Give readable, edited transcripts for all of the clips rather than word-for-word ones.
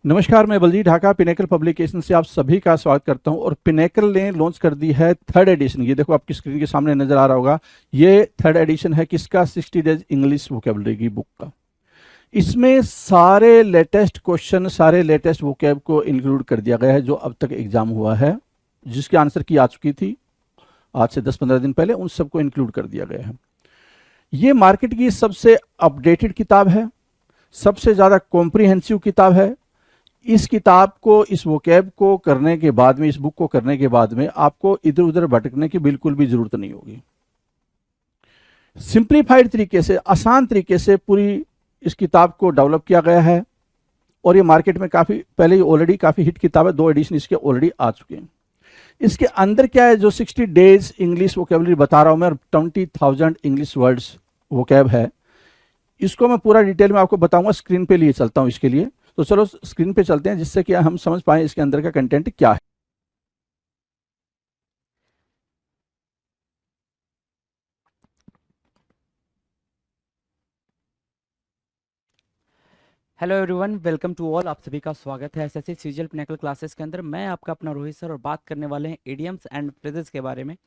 नमस्कार, मैं Baljeet Dhaka pinnacle publication से आप सभी का स्वागत करता हूं। और पिनेकल ने लॉन्च कर दी है थर्ड एडिशन। ये देखो आपकी स्क्रीन के सामने नजर आ रहा होगा। ये थर्ड एडिशन है किसका? 60 डेज इंग्लिश वोकेबलरी की बुक का। इसमें सारे लेटेस्ट क्वेश्चन, सारे लेटेस्ट वोकेब को इंक्लूड कर दिया गया है जो अब तक एग्जाम हुआ है, जिसकी आंसर की आ चुकी थी आज से 10-15 दिन पहले, उन सबको इंक्लूड कर दिया गया है। ये मार्केट की सबसे अपडेटेड किताब है, सबसे ज़्यादा कॉम्प्रिहेंसिव किताब है। इस किताब को, इस वोकैब को करने के बाद में, इस बुक को करने के बाद में आपको इधर उधर भटकने की बिल्कुल भी जरूरत नहीं होगी। सिंप्लीफाइड तरीके से, आसान तरीके से पूरी इस किताब को डेवलप किया गया है। और ये मार्केट में काफी पहले ही ऑलरेडी काफी हिट किताब है, 2 एडिशन इसके ऑलरेडी आ चुके हैं। इसके अंदर क्या है, जो 60 डेज इंग्लिश वोकेबलरी बता रहा हूं मैं, 20,000 इंग्लिश वर्ड्स वोकैब है, इसको मैं पूरा डिटेल में आपको बताऊंगा। स्क्रीन पे लिए चलता हूं इसके लिए। तो चलो स्क्रीन पे चलते हैं, जिससे कि हम समझ पाए इसके अंदर का कंटेंट क्या है। Hello everyone, welcome to all. आप सभी का स्वागत है एसएससी सीजीएल पिनेकल क्लासेस के अंदर। मैं आपका अपना रोहित सर और बात करने वाले हैं इडियम्स एंड फ्रेजेस के बारे में।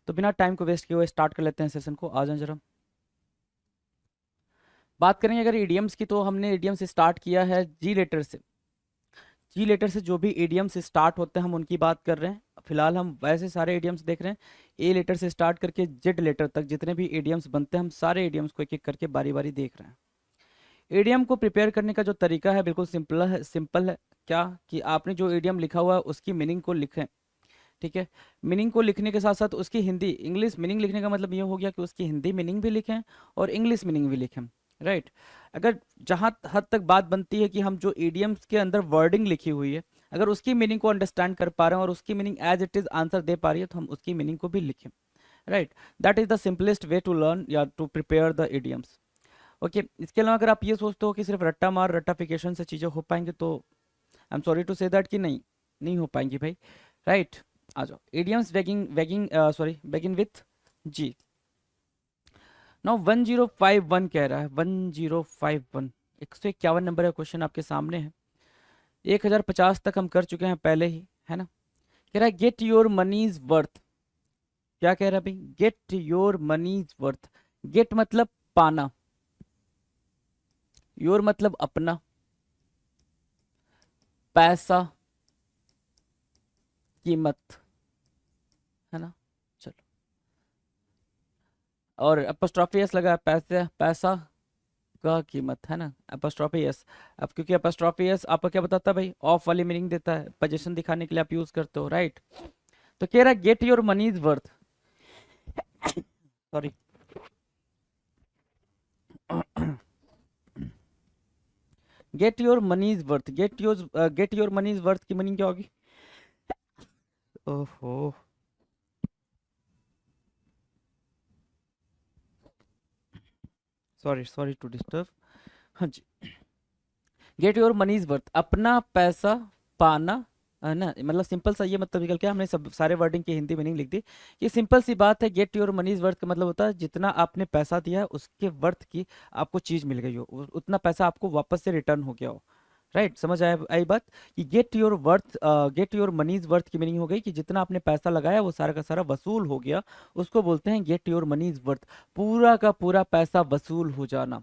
तो बिना टाइम को वेस्ट किए हुए स्टार्ट कर लेते हैं सेशन को। आ जाएं जरा। बात करेंगे अगर इडियम्स की, तो हमने इडियम्स स्टार्ट किया है जी लेटर से। जी लेटर से जो भी इडियम्स स्टार्ट होते हैं हम उनकी बात कर रहे हैं। फिलहाल हम वैसे सारे इडियम्स देख रहे हैं, ए लेटर से स्टार्ट करके जेड लेटर तक जितने भी इडियम्स बनते हैं हम सारे इडियम्स को एक एक करके बारी बारी देख रहे हैं। ईडीएम को प्रिपेयर करने का जो तरीका है बिल्कुल सिंपल है। क्या कि आपने जो ईडीएम लिखा हुआ है उसकी मीनिंग को लिखें। ठीक है। मीनिंग को लिखने के साथ साथ उसकी हिंदी इंग्लिश मीनिंग लिखने का मतलब ये हो गया कि उसकी हिंदी मीनिंग भी लिखें और इंग्लिश मीनिंग भी लिखें। राइट। अगर जहाँ हद तक बात बनती है कि हम जो ईडीएम्स के अंदर वर्डिंग लिखी हुई है, अगर उसकी मीनिंग को अंडरस्टैंड कर पा रहे हैं और उसकी meaning as it is answer दे पा रही है, तो हम उसकी मीनिंग को भी लिखें। Right. That is the simplest way to learn या to prepare the idioms. Okay. इसके अलावा अगर आप ये सोचते हो कि सिर्फ रट्टा मार रट्टाफिकेशन से चीज़ें हो पाएंगे, तो I am sorry to say that कि नहीं, नहीं हो पाएंगी भाई। राइट। आ जाओ। Idioms begging begging sorry begin with G. Now 1051 कह रहा है, 1051 151 नंबर का क्वेश्चन आपके सामने है। 1050 तक हम कर चुके हैं पहले ही, है ना। कह रहा है गेट योर मनीज वर्थ। क्या कह रहा है भाई? Get your money's worth. Get मतलब पाना, योर मतलब अपना, पैसा कीमत, है ना। चलो। और अपोस्ट्रोफी एस लगा है, पैसे पैसा का कीमत, है ना। Apostrophe S. अब क्योंकि अपोस्ट्रोफी एस आपको क्या बताता है भाई? ऑफ वाली मीनिंग देता है, पोजीशन दिखाने के लिए आप यूज करते हो। राइट। तो कह रहा है get your money's worth. Sorry. Get your money's worth. Get your money's worth की मीनिंग क्या होगी? ओहो, सॉरी सॉरी टू डिस्टर्ब। हाँ जी। गेट योर मनीज वर्थ, अपना पैसा पाना, है ना। मतलब सिंपल सा ये मतलब निकल के हमने सब सारे वर्डिंग की हिंदी मीनिंग लिख दी। ये सिंपल सी बात है। गेट योर मनीज वर्थ का मतलब होता है जितना आपने पैसा दिया है उसके वर्थ की आपको चीज मिल गई हो, उतना पैसा आपको वापस से रिटर्न हो गया हो। राइट। समझ आया आई बात कि get your worth, get your money's worth की मीनिंग हो गई कि जितना आपने पैसा लगाया वो सारा का सारा वसूल हो गया, उसको बोलते हैं गेट योर मनीज वर्थ। पूरा का पूरा पैसा वसूल हो जाना,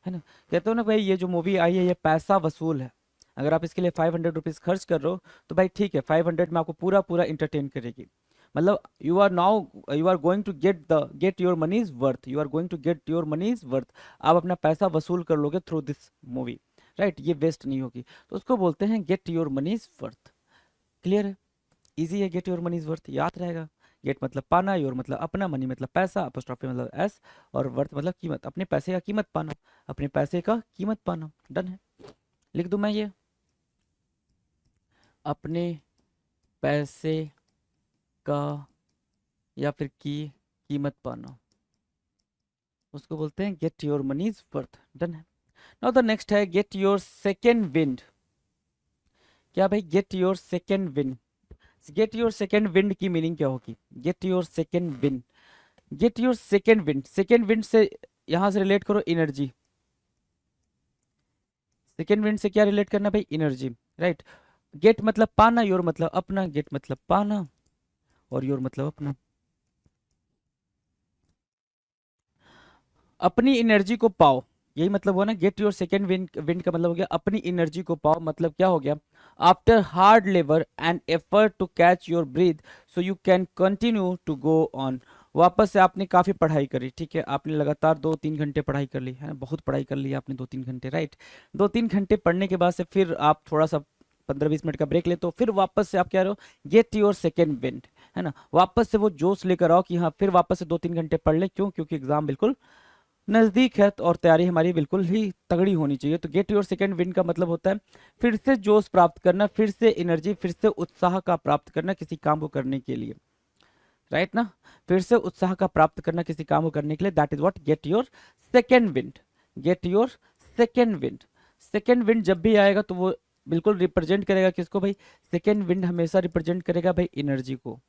है ना। कहते हो ना भाई, ये जो मूवी आई है ये पैसा वसूल है। अगर आप इसके लिए 500 रुपीज खर्च कर रहे हो तो भाई ठीक है, 500 में आपको पूरा पूरा इंटरटेन करेगी। मतलब you are going to get your money's worth, you are going to get your money's worth. आप अपना पैसा वसूल कर लोगे थ्रू दिस मूवी। राइट। ये वेस्ट नहीं होगी, तो उसको बोलते हैं get your money's worth. Clear है? इजी है। गेट योर मनीज वर्थ याद रहेगा। गेट मतलब पाना, योर मतलब अपना, मनी मतलब पैसा, अपोस्ट्रोफी मतलब एस, और वर्थ मतलब कीमत, अपने पैसे का कीमत पाना, अपने पैसे का कीमत पाना। डन है। लिख दूं मैं ये? अपने पैसे का या फिर की कीमत पाना, उसको बोलते हैं get your money's worth. Done है। नाउ द नेक्स्ट है गेट योर सेकेंड विंड। क्या भाई? Get your second wind. Get your second wind की मीनिंग क्या होगी? Get your second wind. Get your second wind, second wind से यहां से रिलेट करो एनर्जी। सेकेंड विंड से क्या रिलेट करना भाई, एनर्जी, राइट। गेट मतलब पाना, योर मतलब अपना, गेट मतलब पाना और योर मतलब अपना। अपनी एनर्जी को पाओ, यही मतलब हुआ ना, get your second wind, wind का मतलब हो गया अपनी एनर्जी को पाओ, मतलब क्या हो गया, after hard labour and effort to catch your breath so you can continue to go on. वापस से आपने काफ़ी पढ़ाई करी, ठीक है, आपने लगातार 2-3 घंटे पढ़ाई कर ली है ना, बहुत पढ़ाई कर ली आपने 2-3 घंटे, राइट। 2-3 घंटे पढ़ने के बाद से फिर आप थोड़ा सा 15-20 मिनट का ब्रेक ले, तो फिर वापस से आप क्या रहो, गेट योर सेकेंड विंड, है ना, वापस से वो जोश लेकर आओ कि हाँ फिर वापस से 2-3 घंटे पढ़ ले, क्यों, क्योंकि एग्जाम बिल्कुल नज़दीक है और तैयारी हमारी बिल्कुल ही तगड़ी होनी चाहिए। तो गेट योर सेकेंड विन का मतलब होता है फिर से जोश प्राप्त करना, फिर से एनर्जी, फिर से उत्साह का प्राप्त करना किसी काम को करने के लिए, राइट ना, फिर से उत्साह का प्राप्त करना किसी काम को करने के लिए, that is what get your second wind. Get your second wind, second wind जब भी आएगा तो वो बिल्कुल रिप्रेजेंट करेगा किसको भाई, सेकेंड विंड हमेशा रिप्रेजेंट करेगा भाई एनर्जी को,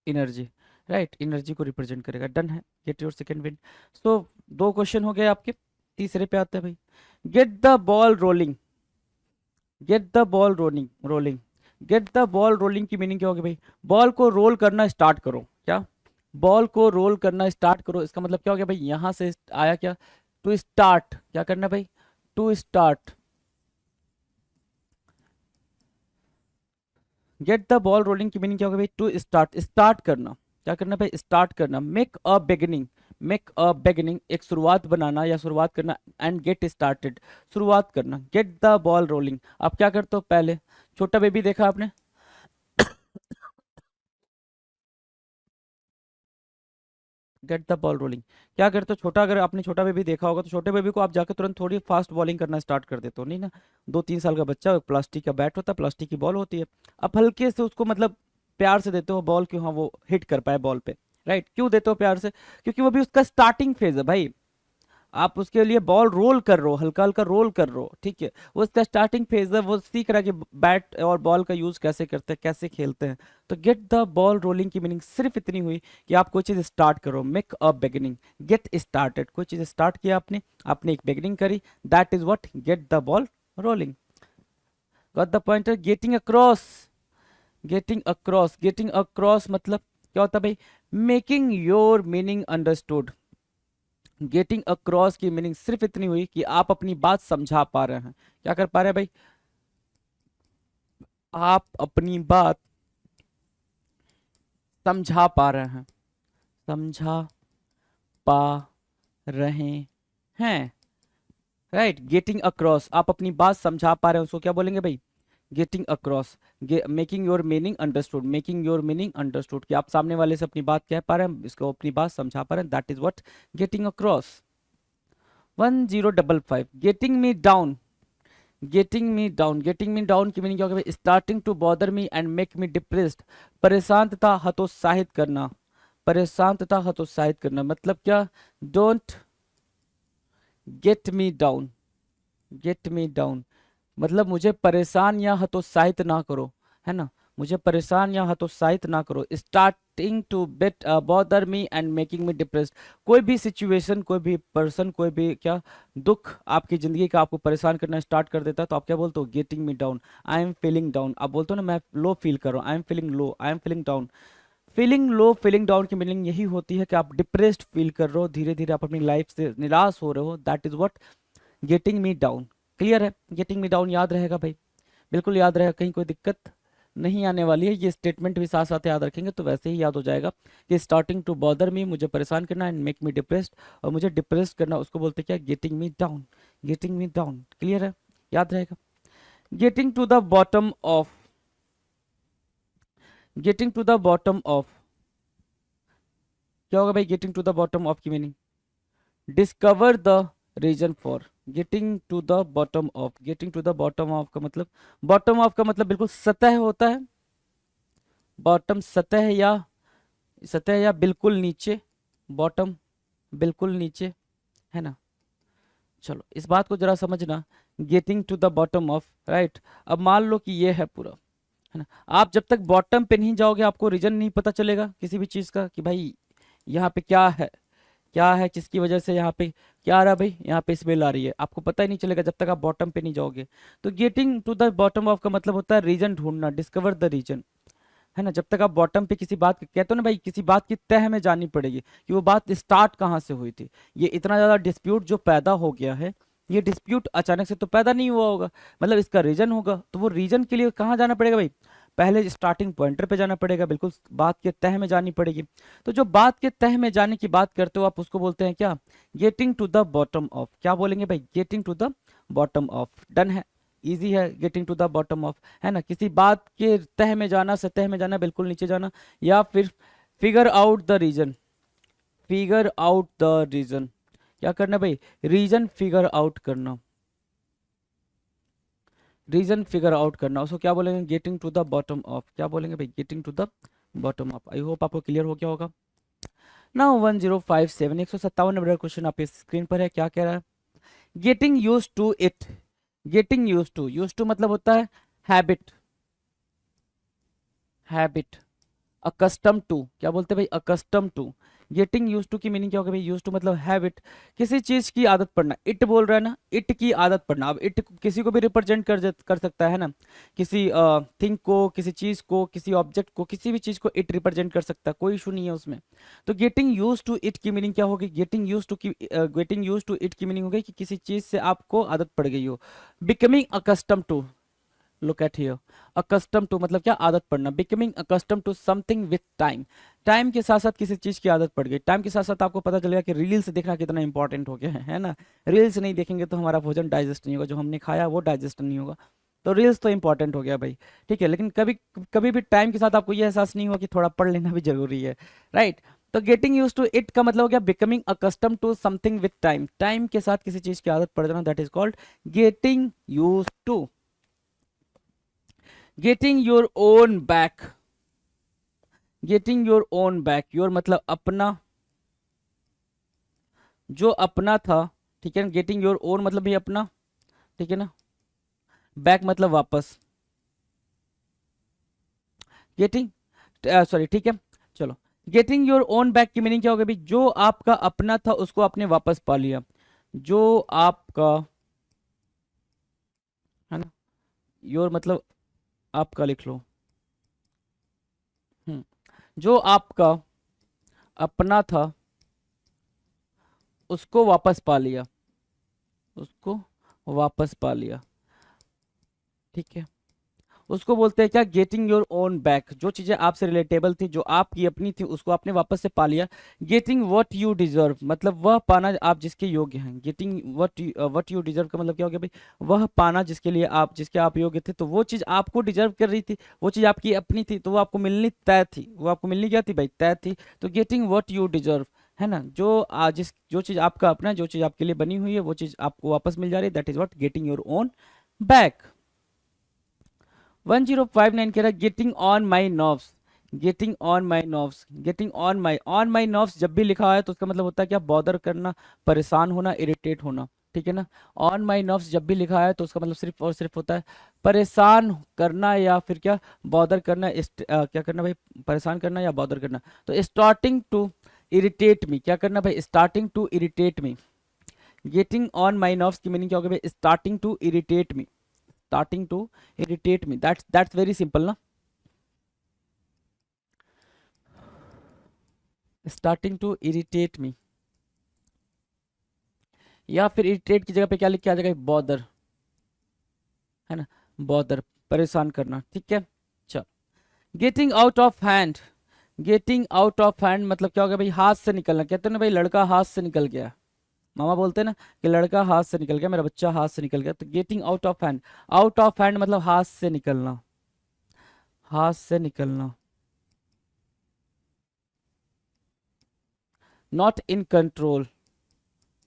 एनर्जी, राइट, एनर्जी को रिप्रेजेंट करेगा, डन है, get your second wind. So 2 question हो गए आपके, तीसरे पे आते हैं भाई, gate the ball rolling, gate the ball rolling, rolling, gate the ball rolling की मीनिंग क्या होगी भाई, बॉल को रोल करना स्टार्ट करो, क्या, बॉल को रोल करना स्टार्ट करो, इसका मतलब क्या हो गया भाई, यहां से आया क्या, टू स्टार्ट, क्या करना भाई, to start, get the ball rolling की मीनिंग क्या होगा भाई, टू स्टार्ट, स्टार्ट करना, क्या करना भाई, स्टार्ट करना, make a beginning, make a beginning, एक शुरुआत बनाना या शुरुआत करना, एंड गेट स्टार्टेड, शुरुआत करना, गेट द बॉल रोलिंग। आप क्या करते हो, पहले छोटा बेबी देखा आपने, गेट द बॉल रोलिंग, क्या करते हो, छोटा, अगर आपने छोटा बेबी देखा होगा तो छोटे बेबी को आप जाकर तुरंत थोड़ी फास्ट बॉलिंग करना स्टार्ट कर देते हो, नहीं ना, 2-3 साल का बच्चा, प्लास्टिक का बैट होता है, प्लास्टिक की बॉल होती है, आप हल्के से उसको मतलब प्यार से देते हो बॉल, क्यों, हाँ वो हिट कर पाए बॉल पे, राइट, क्यों देते हो प्यार से, क्योंकि वो भी उसका स्टार्टिंग फेज है भाई, आप उसके लिए बॉल रोल कर रहे हो, हल्का हल्का रोल कर रहे हो, ठीक है, वो उसका स्टार्टिंग फेज है, वो सीख रहा है कि बैट और बॉल का यूज कैसे करते हैं, कैसे खेलते हैं। तो गेट द बॉल रोलिंग की मीनिंग सिर्फ इतनी हुई कि आप कोई चीज स्टार्ट करो, make a beginning, get started, कोई चीज स्टार्ट किया आपने, आपने एक बिगिनिंग करी, that is what gate the ball rolling. Got the pointer, getting across, getting across, getting across मतलब क्या होता है भाई, making your meaning understood, getting across की मीनिंग सिर्फ इतनी हुई कि आप अपनी बात समझा पा रहे हैं, क्या कर पा रहे हैं भाई, आप अपनी बात समझा पा रहे हैं, समझा पा रहे हैं, राइट, गेटिंग अक्रॉस, आप अपनी बात समझा पा रहे हैं, उसको क्या बोलेंगे भाई, getting across, making your meaning understood, making your meaning understood, कि आप सामने वाले से अपनी बात कह पा रहे हैं, इसको अपनी बात समझा पा रहे हैं, that is what getting across. 1055, getting me down, getting me down, getting me down की मीनिंग क्या होगा, starting to bother me and make me depressed, परेशान तथा हतोत्साहित करना, परेशान तथा हतोत्साहित करना, मतलब क्या, don't get me down, get me down मतलब मुझे परेशान या हतोत्साहित ना करो, है ना, मुझे परेशान या हतोत्साहित ना करो, starting to bet bother me and making me depressed, कोई भी सिचुएशन, कोई भी पर्सन, कोई भी क्या दुख आपकी जिंदगी का आपको परेशान करना स्टार्ट कर देता है, तो आप क्या बोलते हो, getting me down, I am feeling down, आप बोलते हो ना मैं लो फील कर रहा हूँ, I am feeling low, I am feeling down, feeling low, feeling down की मीनिंग यही होती है कि आप डिप्रेस्ड फील कर रहे हो, धीरे धीरे आप अपनी लाइफ से निराश हो रहे हो, that is what getting me down. Clear है, गेटिंग मी डाउन याद रहेगा भाई, बिल्कुल याद रहेगा, कहीं कोई दिक्कत नहीं आने वाली है, ये स्टेटमेंट भी साथ साथ याद रखेंगे तो वैसे ही याद हो जाएगा कि स्टार्टिंग टू बॉदर मी, मुझे परेशान करना, एंड मेक मी डिप्रेस्ड, और मुझे डिप्रेस्ड करना उसको बोलते क्या, getting me down, getting me down, clear है, याद रहेगा। Getting to the bottom of, getting to the bottom of क्या होगा भाई, getting to the bottom of की meaning discover the reason for, getting to the bottom of, getting to the bottom of का मतलब, bottom of का मतलब बिल्कुल सतह होता है, बॉटम सतह या, सतह या बिल्कुल नीचे, बॉटम बिल्कुल नीचे, है ना, चलो इस बात को जरा समझना, getting to the bottom of, right. अब मान लो कि ये है पूरा, है ना, आप जब तक बॉटम पे नहीं जाओगे आपको रीजन नहीं पता चलेगा किसी भी चीज का कि भाई यहाँ पे क्या है, क्या है, किसकी वजह से यहाँ पे क्या आ रहा है भाई, यहाँ पे स्मेल आ रही है, आपको पता ही नहीं चलेगा जब तक आप बॉटम पे नहीं जाओगे। तो getting to the bottom of का मतलब होता है रीजन ढूंढना, डिस्कवर द रीजन, है ना। जब तक आप बॉटम पे किसी बात कहते हो ना भाई, किसी बात की तह में जानी पड़ेगी कि वो बात स्टार्ट कहाँ से हुई थी। ये इतना ज्यादा डिस्प्यूट जो पैदा हो गया है, ये डिस्प्यूट अचानक से तो पैदा नहीं हुआ होगा, मतलब इसका रीजन होगा। तो वो रीजन के लिए कहाँ जाना पड़ेगा भाई, पहले स्टार्टिंग पॉइंटर पे जाना पड़ेगा, बिल्कुल बात के तह में जानी पड़ेगी। तो जो बात के तह में जाने की बात करते हो आप, उसको बोलते हैं क्या, getting to the bottom of. क्या बोलेंगे भाई, getting to the bottom of. Done है, इजी है, getting to the bottom of, है ना। किसी बात के तह में जाना, सतह में जाना, बिल्कुल नीचे जाना, या फिर figure out the reason, figure out the reason. क्या करना भाई, रीजन फिगर आउट करना, रीजन फिगर आउट करना, उसको क्या बोलेंगे, getting to the bottom of. क्या बोलेंगे भाई, getting to the bottom of. I hope आपको क्लियर हो गया होगा। नाउ 1057, 157 नंबर क्वेश्चन आपके स्क्रीन पर है। क्या कह रहा है, getting used to it. Getting used to मतलब होता है हैबिट, हैबिट। अकस्टम टू, क्या बोलते हैं भाई, accustom to. Getting used to की मीनिंग क्या होगा भाई, यूज टू मतलब हैबिट, किसी चीज की आदत पड़ना। इट बोल रहा है ना, इट की आदत पड़ना। अब इट किसी को भी रिप्रेजेंट कर सकता है ना, किसी थिंग को, किसी चीज को, किसी ऑब्जेक्ट को, किसी भी चीज को इट रिप्रेजेंट कर सकता है, कोई इशू नहीं है उसमें। तो गेटिंग यूज टू इट की मीनिंग क्या होगी, गेटिंग यूज टू की गेटिंग यूज टू इट की मीनिंग होगी कि किसी चीज से आपको आदत पड़ गई हो। Becoming accustom to, look at here, accustom to मतलब क्या, आदत पड़ना। Becoming accustom to something with time, time के साथ साथ किसी चीज की आदत पड़ गई। टाइम के साथ साथ आपको पता चलेगा कि रील्स देखना कितना इंपॉर्टेंट हो गया है ना। रील्स नहीं देखेंगे तो हमारा भोजन डाइजेस्ट नहीं होगा, जो हमने खाया वो डाइजेस्ट नहीं होगा। तो रील्स तो इंपॉर्टेंट हो गया भाई, ठीक है। लेकिन कभी कभी भी टाइम के साथ आपको ये एहसास नहीं हुआ कि थोड़ा पढ़ लेना भी जरूरी है, राइट। तो गेटिंग यूज टू इट का मतलब हो गया becoming accustom to something with time, time के साथ किसी चीज की आदत पड़ जाना, that is called getting used to. Getting your own back, getting your own back, your मतलब अपना, जो अपना था, ठीक है ना। गेटिंग योर ओन मतलब भी अपना, ठीक है ना। बैक मतलब वापस, गेटिंग, सॉरी, ठीक है, चलो। गेटिंग योर ओन बैक की मीनिंग क्या होगा भाई, जो आपका अपना था उसको आपने वापस पा लिया, जो आपका, है ना। योर मतलब आपका लिख लो, जो आपका अपना था उसको वापस पा लिया, उसको वापस पा लिया, ठीक है। उसको बोलते हैं क्या, गेटिंग योर ओन बैक। जो चीजें आपसे रिलेटेबल थी, जो आपकी अपनी थी, उसको आपने वापस से पा लिया। गेटिंग व्हाट यू डिजर्व मतलब वह पाना आप जिसके योग्य हैं। गेटिंग व्हाट यू डिजर्व का मतलब क्या हो गया भाई, वह पाना जिसके लिए आप, जिसके आप योग्य थे। तो वो चीज आपको डिजर्व कर रही थी, वो चीज आपकी अपनी थी, तो वो आपको मिलनी तय थी, वो आपको मिलनी क्या थी भाई, तय थी। तो गेटिंग व्हाट यू डिजर्व, है ना। जो चीज आपका अपना है, जो चीज आपके लिए बनी हुई है, वो चीज आपको वापस मिल जा रही है, that is what getting your own back. 1059 कह रहा है getting on my nerves, getting on my nerves. Getting on my nerves जब भी लिखा है तो उसका मतलब होता है क्या, बॉदर करना, परेशान होना, इरिटेट होना, ठीक है ना। ऑन माई नर्व्स जब भी लिखा है तो उसका मतलब सिर्फ और सिर्फ होता है परेशान करना, या फिर क्या, बॉदर करना, क्या करना भाई, परेशान करना या बॉदर करना। तो स्टार्टिंग टू इरिटेट मी, क्या करना भाई, starting to irritate me. Getting on my nerves की मीनिंग क्या होगा भाई, starting to irritate me, starting to irritate me, that's very simple ना, starting to irritate me। या फिर irritate की जगह पे क्या लिख के आ जाएगा, बॉदर, है ना, बॉदर, परेशान करना, ठीक है। चल, getting out of hand, getting out of hand मतलब क्या होगा भाई, हाथ से निकलना। कहते हैं ना भाई, लड़का हाथ से निकल गया, मामा बोलते हैं ना कि लड़का हाथ से निकल गया, मेरा बच्चा हाथ से निकल गया। तो getting out of hand, out of hand मतलब हाथ से निकलना, हाथ से निकलना। Not in control,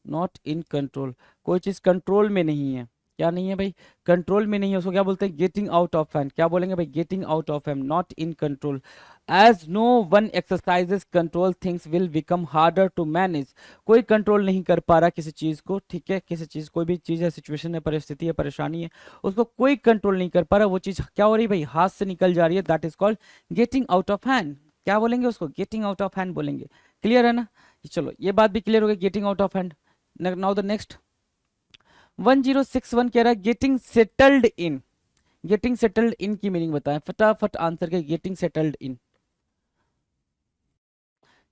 not in control, कोई चीज कंट्रोल में नहीं है, क्या नहीं है भाई, कंट्रोल में नहीं है, उसको क्या बोलते हैं, गेटिंग आउट ऑफ हैंड। क्या बोलेंगे भाई, getting out of hand, not in control. As no one exercises control things will become harder to manage, कोई कंट्रोल नहीं कर पा रहा किसी चीज को, ठीक है। किसी चीज, कोई भी चीज है, सिचुएशन है, परिस्थिति है, परेशानी है, उसको कोई कंट्रोल नहीं कर पा रहा, वो चीज क्या हो रही है भाई, हाथ से निकल जा रही है, that is called getting out of hand. क्या बोलेंगे उसको, गेटिंग आउट ऑफ हैंड बोलेंगे, क्लियर है ना। चलो ये बात भी क्लियर हो गई, getting out of hand. Now the next 1061 कह रहा है गेटिंग सेटल्ड इन। गेटिंग सेटल्ड इन की मीनिंग बताएं, फटाफट आंसर के। गेटिंग सेटल्ड इन,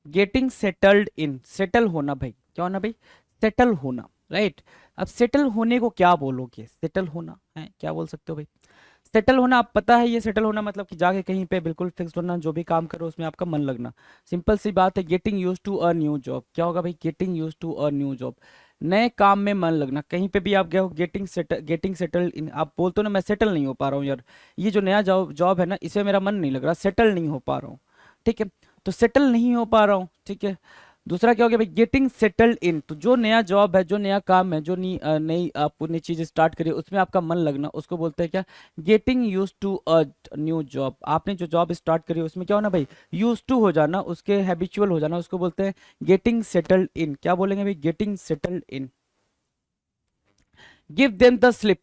गेटिंग सेटल्ड इन, सेटल होना भाई, क्या होना भाई, सेटल होना, राइट। अब सेटल होने को क्या बोलोगे, सेटल होना है क्या बोल सकते हो भाई। सेटल होना आप पता है, ये सेटल होना मतलब कि जाके कहीं पे बिल्कुल फिक्स्ड होना, जो भी काम करो उसमें आपका मन लगना, सिंपल सी बात है। Getting used to a new job, क्या होगा भाई, getting used to a new job, नए काम में मन लगना। कहीं पे भी आप गए हो, गेटिंग सेटल्ड इन, आप बोलते हो ना मैं सेटल नहीं हो पा रहा हूँ यार, ये जो नया जॉब जॉब है ना इसमें मेरा मन नहीं लग रहा, सेटल नहीं हो पा रहा हूँ, ठीक है। तो सेटल नहीं हो पा रहा हूँ, ठीक है। दूसरा क्या हो गया भाई, गेटिंग सेटल्ड इन, तो जो नया जॉब है, जो नया काम है, जो नई आप नई चीज स्टार्ट करी उसमें आपका मन लगना, उसको बोलते हैं क्या, getting used to a new job. आपने जो जॉब स्टार्ट करी उसमें क्या होना भाई, यूज टू हो जाना, उसके हैबिचुअल हो जाना, उसको बोलते हैं गेटिंग सेटल्ड इन। क्या बोलेंगे भाई, getting settled in. Give them the slip,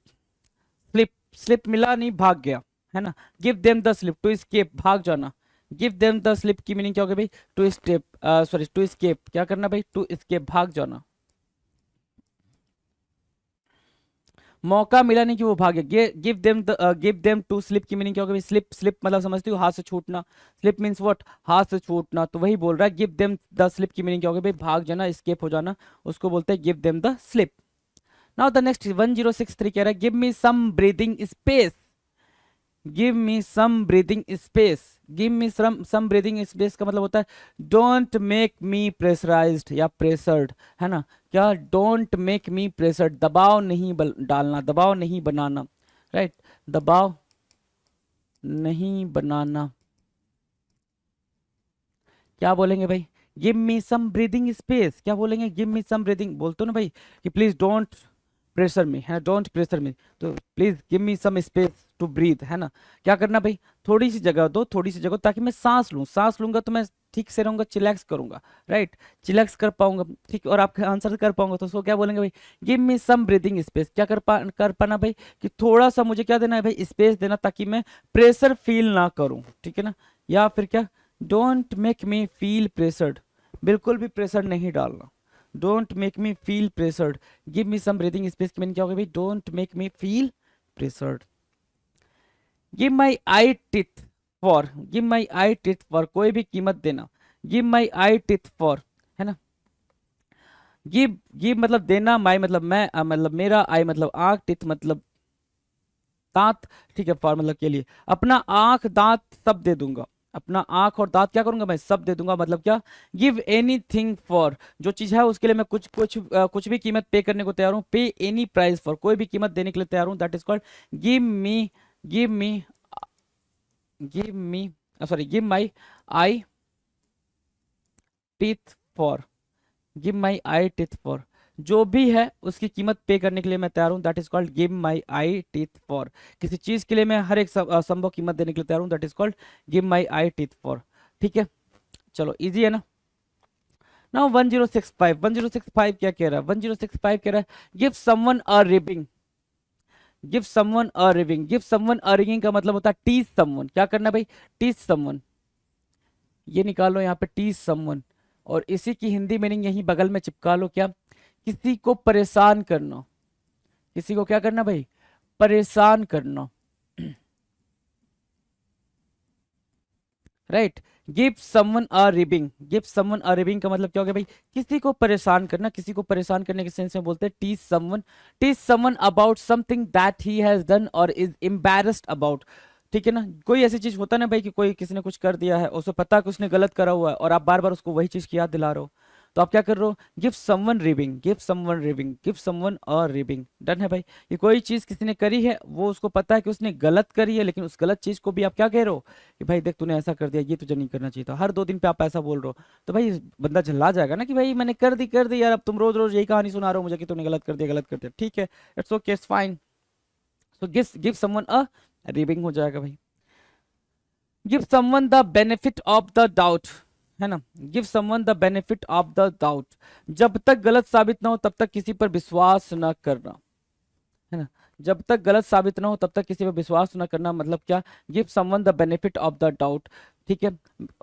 slip, slip मिला नहीं भाग गया, है ना। Give them the slip, to escape, भाग जाना। गिव देम द स्लिप की मीनिंग क्या होगी भाई, to step, sorry to escape, क्या करना भाई, टू एस्केप, भाग जाना। मौका मिला नहीं कि वो भागे, गिव देम टू स्लिप की मीनिंग क्या होगी भाई, स्लिप, स्लिप मतलब समझते हो हाथ से छूटना, स्लिप मीन्स व्हाट, हाथ से छूटना, तो वही बोल रहा है। गिव देम द स्लिप की मीनिंग क्या होगी भाई, भाग जाना, एस्केप हो जाना, उसको बोलते हैं give them the slip. Now the next 1063 कह रहा है give me some breathing space. Give me some breathing space, give me some breathing space का मतलब होता है डोंट मेक मी प्रेशराइज्ड या प्रेशर्ड, है ना। क्या, डोंट मेक मी प्रेशर्ड, दबाव नहीं डालना, दबाव नहीं बनाना, राइट, दबाव नहीं बनाना। क्या बोलेंगे भाई, give me some breathing space, क्या बोलेंगे, गिव मी सम ब्रीदिंग, बोलते हो ना भाई कि प्लीज डोंट प्रेशर मी, है, डोंट प्रेशर मी, तो please give me some space to breathe, है ना। क्या करना भाई, थोड़ी सी जगह दो, थोड़ी सी जगह ताकि मैं सांस लूं, सांस लूंगा तो मैं ठीक से रहूंगा, चिलैक्स करूंगा, राइट, चिलैक्स कर पाऊंगा, ठीक, और आपका आंसर कर पाऊंगा, तो उसको क्या बोलेंगे भाई, give me some breathing space. क्या कर पाना भाई, कि थोड़ा सा मुझे क्या देना है भाई, स्पेस देना, ताकि मैं प्रेशर फील ना करूं, ठीक है ना। या फिर क्या, don't make me feel pressured, बिल्कुल भी प्रेशर नहीं डालना, don't make me feel pressured. Give me some breathing space की मीनिंग क्या होगी भाई, don't make me feel pressured. Give my eye teeth for, give my eye teeth for, कोई भी कीमत देना, give my eye teeth for, है ना। गिव मतलब देना, माई मतलब मैं, मतलब मेरा, आई मतलब आंख, टिथ मतलब दांत, ठीक है, फॉर मतलब के लिए, अपना आंख दांत सब दे दूंगा, अपना आंख और दांत क्या करूंगा मैं, सब दे दूंगा, मतलब क्या, गिव एनीथिंग फॉर, जो चीज है उसके लिए मैं कुछ भी कीमत पे करने को तैयार हूं, पे एनी प्राइस फॉर, कोई भी कीमत देने के लिए तैयार हूं, that is called give me, give me, give me, sorry give my I teeth for, give my I teeth for, जो भी है उसकी कीमत पे करने के लिए मैं तैयार हूं, that is called give my I teeth for. किसी चीज के लिए मैं हर एक संभव कीमत देने के लिए तैयार हूं, that is called give my I teeth for, ठीक है। चलो इजी है ना। नाउ 1065 क्या कह रहा है, 1065 कह रहा है गिव समवन अ रिबिंग, गिव समवन अ रिबिंग, गिव समवन अ रिंगिंग का मतलब होता है टीज समवन, क्या करना भाई, टीज समवन, ये निकालो यहाँ पे टीज समवन, और इसी की हिंदी मीनिंग यही बगल में चिपका लो, क्या, किसी को परेशान करना, किसी को क्या करना भाई, परेशान करना, राइट। गिव समवन अ रिबिंग, गिव समवन अ रिबिंग का मतलब क्या हो गया भाई, किसी को परेशान करना, किसी को परेशान करने के सेंस में बोलते हैं teach someone about something that he has done और इज एम्बैरेस्ड अबाउट, ठीक है ना। कोई ऐसी चीज होता है ना भाई कि कोई किसी ने कुछ कर दिया है, उसे पता है कि उसने गलत करा हुआ है, और आप बार बार उसको वही चीज की याद दिला रहे हो, तो आप क्या कर रहे हो, give someone ribbing, give someone ribbing, give someone अ रिबिंग, डन है भाई। ये कोई चीज किसी ने करी है, वो उसको पता है कि उसने गलत करी है, लेकिन उस गलत चीज को भी आप क्या कह रहे हो कि भाई देख तूने ऐसा कर दिया, ये तुझे नहीं करना चाहिए था, हर 2 दिन पे आप ऐसा बोल रहे हो, तो भाई बंदा झल्ला जाएगा ना कि भाई मैंने कर दी यार, अब तुम रोज रोज यही कहानी सुना रहे हो मुझे कि तूने गलत कर दिया, ठीक है, it's okay, it's fine. So give someone a ribbing हो जाएगा भाई। Give someone the benefit of the doubt, है ना, give someone the benefit of the doubt, जब तक गलत साबित ना हो तब तक किसी पर विश्वास न करना, है ना, जब तक गलत साबित ना हो तब तक किसी पर विश्वास न करना, मतलब क्या, give someone the benefit of the doubt, ठीक है,